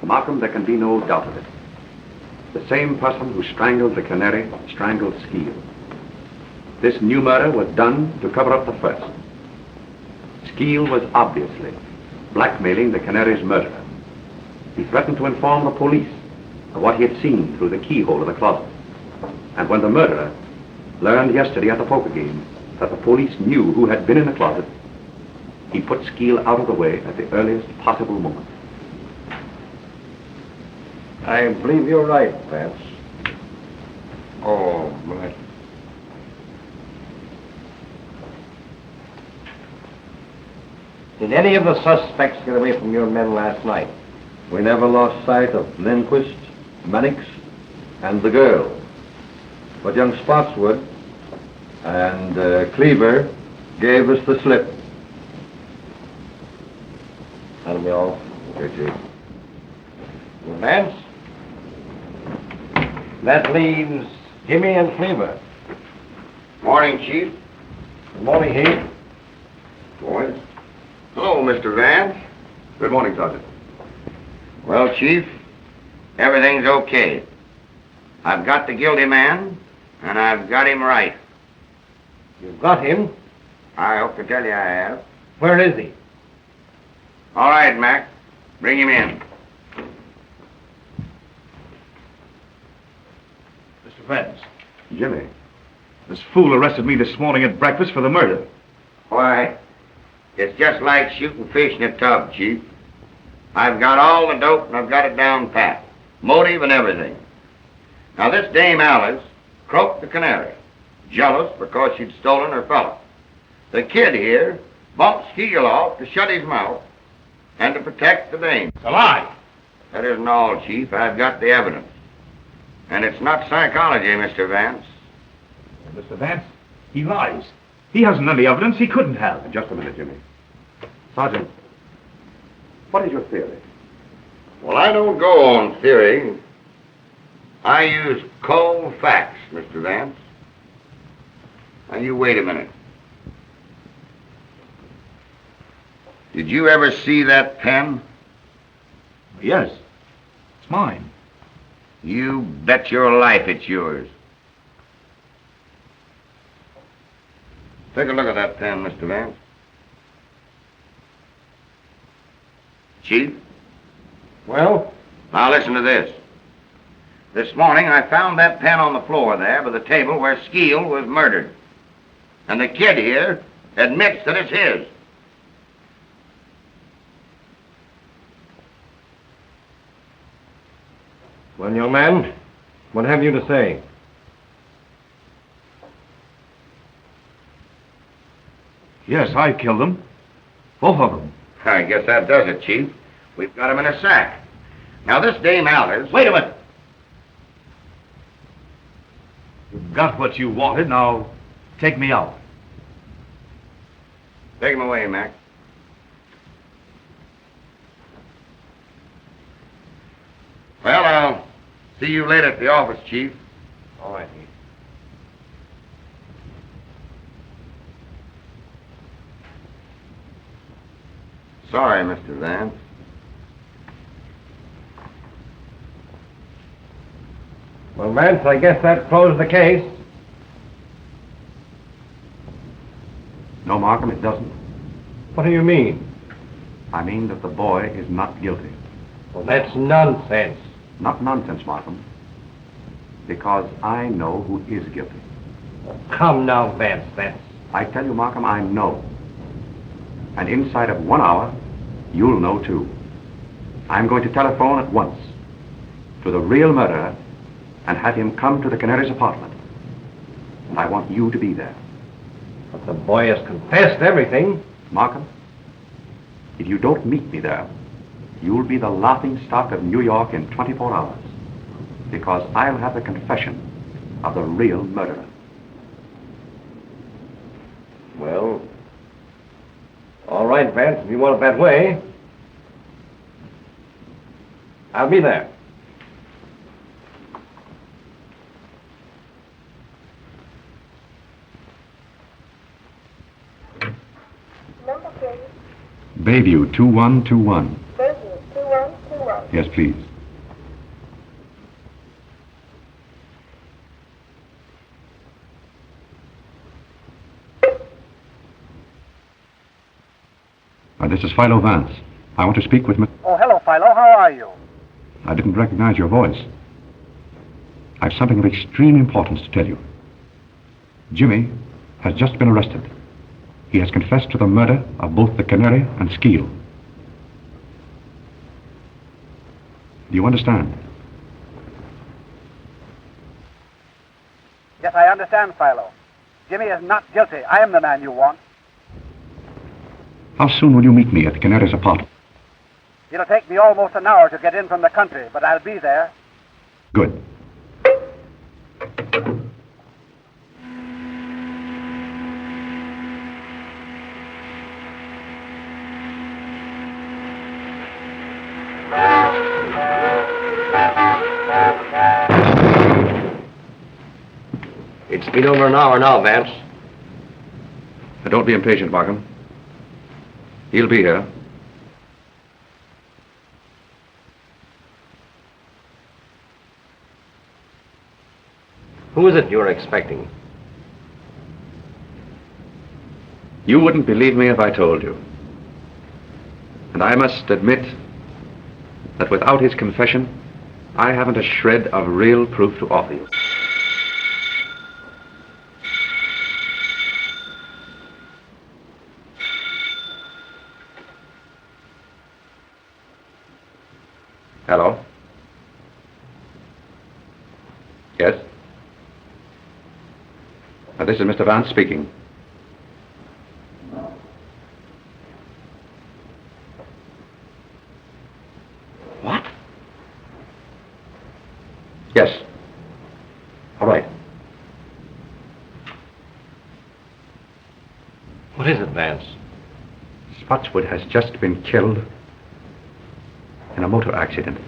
Markham, there can be no doubt of it. The same person who strangled the canary strangled Skeel. This new murder was done to cover up the first. Skeel was obviously blackmailing the canary's murderer. He threatened to inform the police of what he had seen through the keyhole of the closet. And when the murderer learned yesterday at the poker game that the police knew who had been in the closet, he put Skeel out of the way at the earliest possible moment. I believe you're right, Vance. Oh, my. Did any of the suspects get away from your men last night? We never lost sight of Lindquist, Mannix, and the girl. But young Spottswoode and Cleaver gave us the slip. That'll be all. Okay, Chief. Vance? That leaves Jimmy and Cleaver. Morning, Chief. Good morning, Heath. Boys. Hello, Mr. Vance. Good morning, Sergeant. Well, Chief, everything's okay. I've got the guilty man, and I've got him right. You've got him? I hope to tell you I have. Where is he? All right, Mac. Bring him in. Mr. Vance, Jimmy. this fool arrested me this morning at breakfast for the murder. Why, it's just like shooting fish in a tub, Chief. I've got all the dope, and I've got it down pat. Motive and everything. Now, this Dame Alice croaked the canary, jealous because she'd stolen her fellow. The kid here bumped Skeel off to shut his mouth and to protect the dame. It's a lie. That isn't all, Chief. I've got the evidence. And it's not psychology, Mr. Vance. Mr. Vance, he lies. He hasn't any evidence he couldn't have. Just a minute, Jimmy. Sergeant, what is your theory? Well, I don't go on theory. I use cold facts, Mr. Vance. Now, you wait a minute. Did you ever see that pen? Yes. It's mine. You bet your life it's yours. Take a look at that pen, Mr. Vance. Chief? Well? Now listen to this. This morning I found that pen on the floor there by the table where Skeel was murdered. And the kid here admits that it's his. Well, young man, what have you to say? Yes, I killed them. Both of them. I guess that does it, Chief. We've got him in a sack. Now, this Dame Alice... Wait a minute. You've got what you wanted. Now, take me out. Take him away, Mac. Well, I'll see you later at the office, Chief. All right, Heath. Sorry, Mr. Vance. Well, Vance, I guess that closed the case. No, Markham, it doesn't. What do you mean? I mean that the boy is not guilty. Well, that's nonsense. Not nonsense, Markham. Because I know who is guilty. Come now, Vance, I tell you, Markham, I know. And inside of 1 hour, you'll know too. I'm going to telephone at once to the real murderer and have him come to the Canary's apartment. And I want you to be there. But the boy has confessed everything. Markham, if you don't meet me there, you'll be the laughing stock of New York in 24 hours. Because I'll have the confession of the real murderer. Well, all right, Vance, if you want it that way. I'll be there. Number 3. Bayview 2121. Bayview 2121. Yes, please. This is Philo Vance. I want to speak with Miss... Oh, hello, Philo. How are you? I didn't recognize your voice. I've something of extreme importance to tell you. Jimmy has just been arrested. He has confessed to the murder of both the Canary and Skeel. Do you understand? Yes, I understand, Philo. Jimmy is not guilty. I am the man you want. How soon will you meet me at the Canary's apartment? It'll take me almost an hour to get in from the country, but I'll be there. Good. It's been over an hour now, Vance. Now, don't be impatient, Markham. He'll be here. Who is it you're expecting? You wouldn't believe me if I told you. And I must admit that without his confession, I haven't a shred of real proof to offer you. Hello? Yes? This is Mr. Vance speaking. What? Yes. All right. What is it, Vance? Spottswoode has just been killed in a motor accident.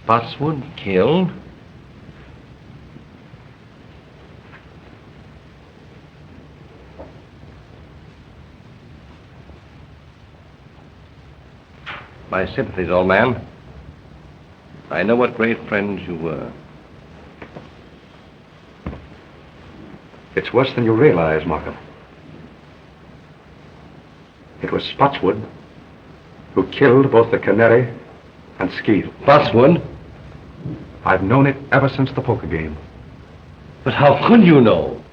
Spottswoode killed? My sympathies, old man. I know what great friends you were. It's worse than you realize, Markham. It was Spottswoode who killed both the Canary and Skeel. Spottswoode? I've known it ever since the poker game. But how could you know?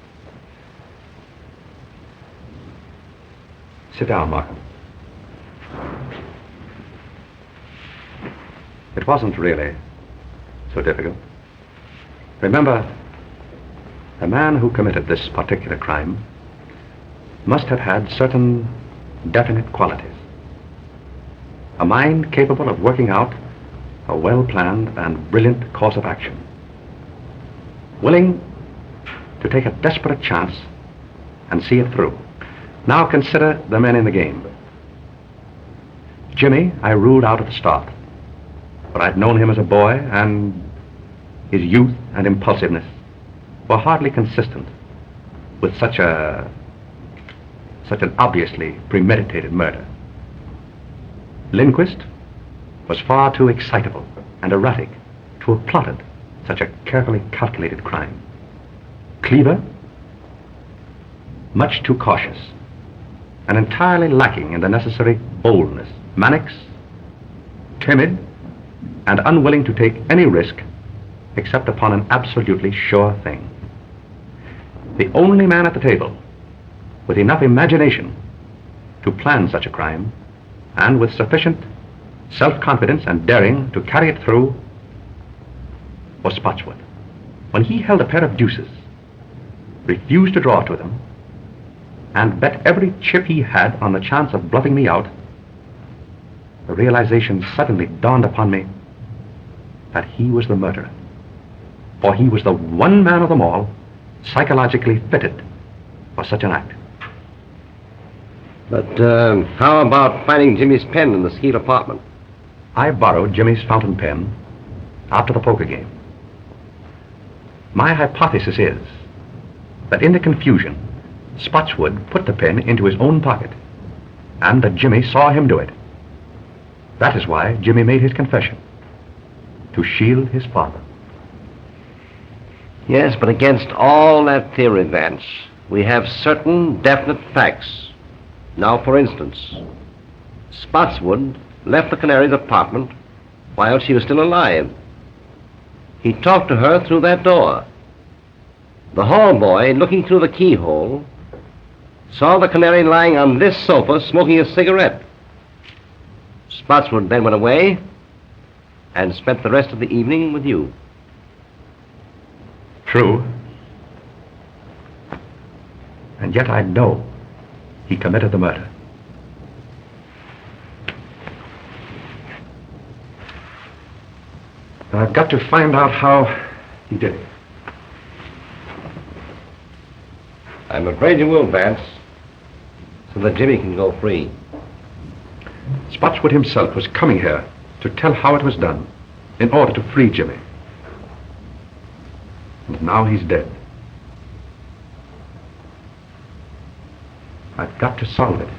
Sit down, Markham. It wasn't really so difficult. Remember, the man who committed this particular crime must have had certain definite qualities. A mind capable of working out a well-planned and brilliant course of action. Willing to take a desperate chance and see it through. Now consider the men in the game. Jimmy, I ruled out at the start. But I'd known him as a boy, and his youth and impulsiveness were hardly consistent with such an obviously premeditated murder. Lindquist was far too excitable and erratic to have plotted such a carefully calculated crime. Cleaver, much too cautious, and entirely lacking in the necessary boldness. Mannix, timid, and unwilling to take any risk except upon an absolutely sure thing. The only man at the table with enough imagination to plan such a crime, and with sufficient self-confidence and daring to carry it through, was Spottswoode. When he held a pair of deuces, refused to draw to them, and bet every chip he had on the chance of bluffing me out, the realization suddenly dawned upon me that he was the murderer. For he was the one man of them all psychologically fitted for such an act. But how about finding Jimmy's pen in the Skeet apartment? I borrowed Jimmy's fountain pen after the poker game. My hypothesis is that in the confusion, Spottswoode put the pen into his own pocket, and that Jimmy saw him do it. That is why Jimmy made his confession, to shield his father. Yes, but against all that theory, Vance, we have certain definite facts. Now, for instance, Spottswoode left the Canary's apartment while she was still alive. He talked to her through that door. The hall boy, looking through the keyhole, saw the Canary lying on this sofa smoking a cigarette. Spottswoode then went away and spent the rest of the evening with you. True. And yet I know he committed the murder. I've got to find out how he did it. I'm afraid you will, Vance, so that Jimmy can go free. Spottswoode himself was coming here to tell how it was done in order to free Jimmy. And now he's dead. I've got to solve it.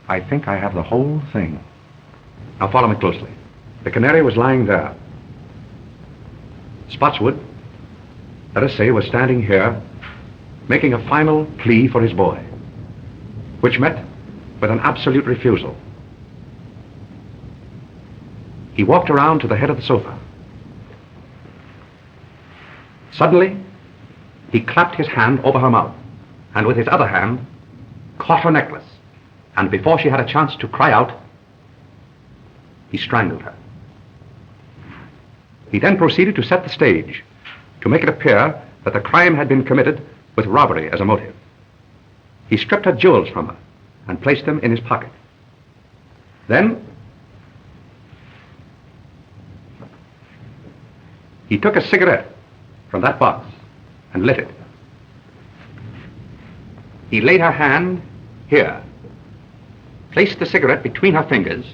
I think I have the whole thing. Now follow me closely. The canary was lying there. Spottswoode, let us say, was standing here making a final plea for his boy, which met with an absolute refusal. He walked around to the head of the sofa. Suddenly, he clapped his hand over her mouth, and with his other hand, caught her necklace, and before she had a chance to cry out, he strangled her. He then proceeded to set the stage, to make it appear that the crime had been committed with robbery as a motive. He stripped her jewels from her and placed them in his pocket. Then, he took a cigarette from that box and lit it. He laid her hand here, placed the cigarette between her fingers,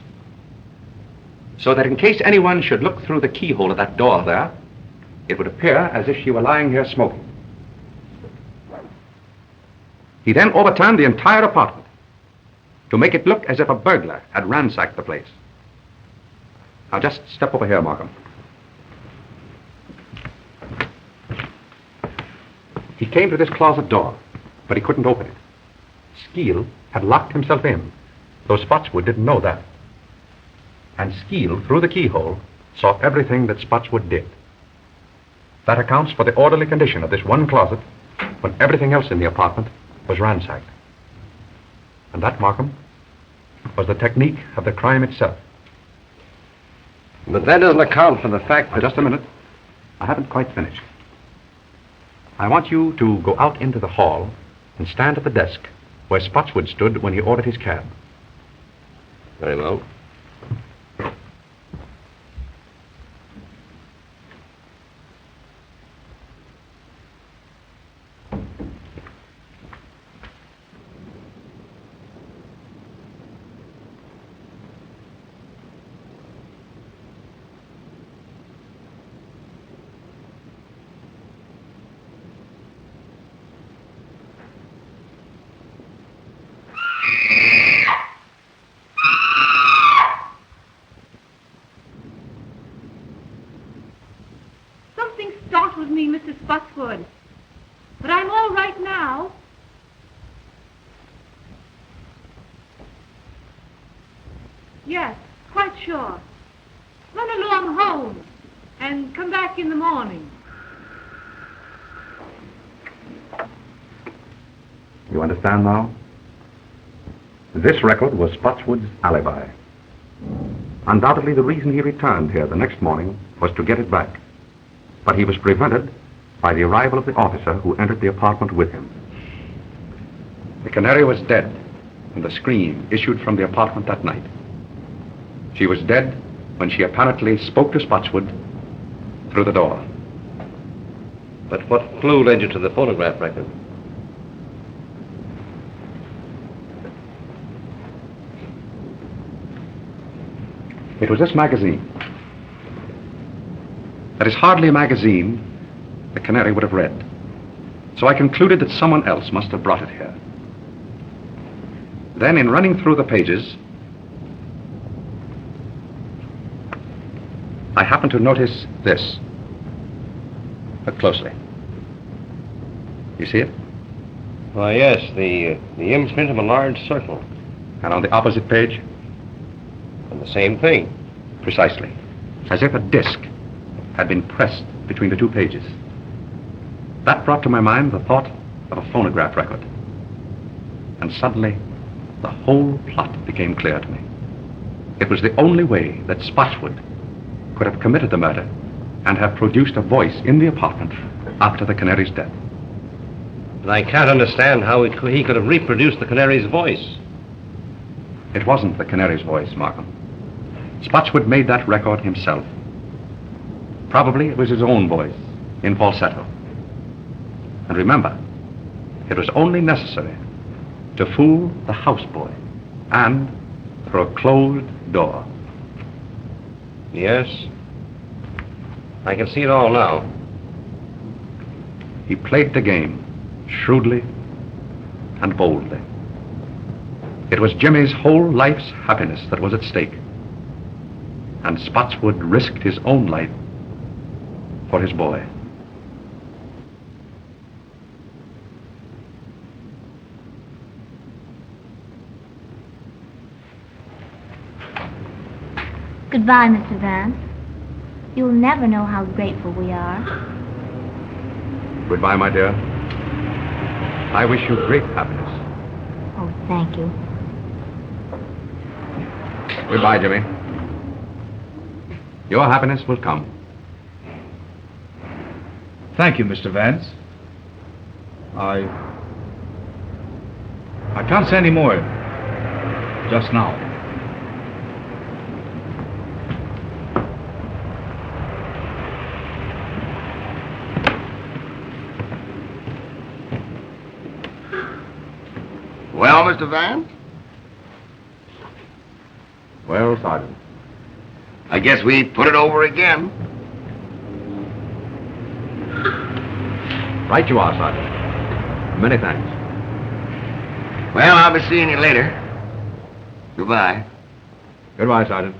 so that in case anyone should look through the keyhole of that door there, it would appear as if she were lying here smoking. He then overturned the entire apartment to make it look as if a burglar had ransacked the place. Now just step over here, Markham. He came to this closet door, but he couldn't open it. Skeel had locked himself in, though Spottswoode didn't know that. And Skeel, through the keyhole, saw everything that Spottswoode did. That accounts for the orderly condition of this one closet when everything else in the apartment was ransacked. And that, Markham, was the technique of the crime itself. But that doesn't account for the fact that... Just a minute. I haven't quite finished. I want you to go out into the hall and stand at the desk where Spottswoode stood when he ordered his cab. Very well. Startled me, Mr. Spottswoode. But I'm all right now. Yes, quite sure. Run along home and come back in the morning. You understand now? This record was Spottswood's alibi. Undoubtedly, the reason he returned here the next morning was to get it back. But he was prevented by the arrival of the officer who entered the apartment with him. The canary was dead, and the scream issued from the apartment that night. She was dead when she apparently spoke to Spottswoode through the door. But what clue led you to the phonograph record? It was this magazine. That is hardly a magazine the canary would have read. So I concluded that someone else must have brought it here. Then, in running through the pages, I happened to notice this. Look closely. You see it? Why, yes, the imprint of a large circle. And on the opposite page? And the same thing. Precisely. As if a disc had been pressed between the two pages. That brought to my mind the thought of a phonograph record. And suddenly, the whole plot became clear to me. It was the only way that Spottswoode could have committed the murder and have produced a voice in the apartment after the canary's death. But I can't understand how he could have reproduced the canary's voice. It wasn't the canary's voice, Markham. Spottswoode made that record himself. Probably it was his own voice, in falsetto. And remember, it was only necessary to fool the houseboy, and through a closed door. Yes, I can see it all now. He played the game shrewdly and boldly. It was Jimmy's whole life's happiness that was at stake. And Spottswoode risked his own life for his boy. Goodbye, Mr. Vance. You'll never know how grateful we are. Goodbye, my dear. I wish you great happiness. Oh, thank you. Goodbye, Jimmy. Your happiness will come. Thank you, Mr. Vance. I can't say any more just now. Well, Mr. Vance? Well, Sergeant. I guess we put it over again. Right you are, Sergeant. Many thanks. Well, I'll be seeing you later. Goodbye. Goodbye, Sergeant.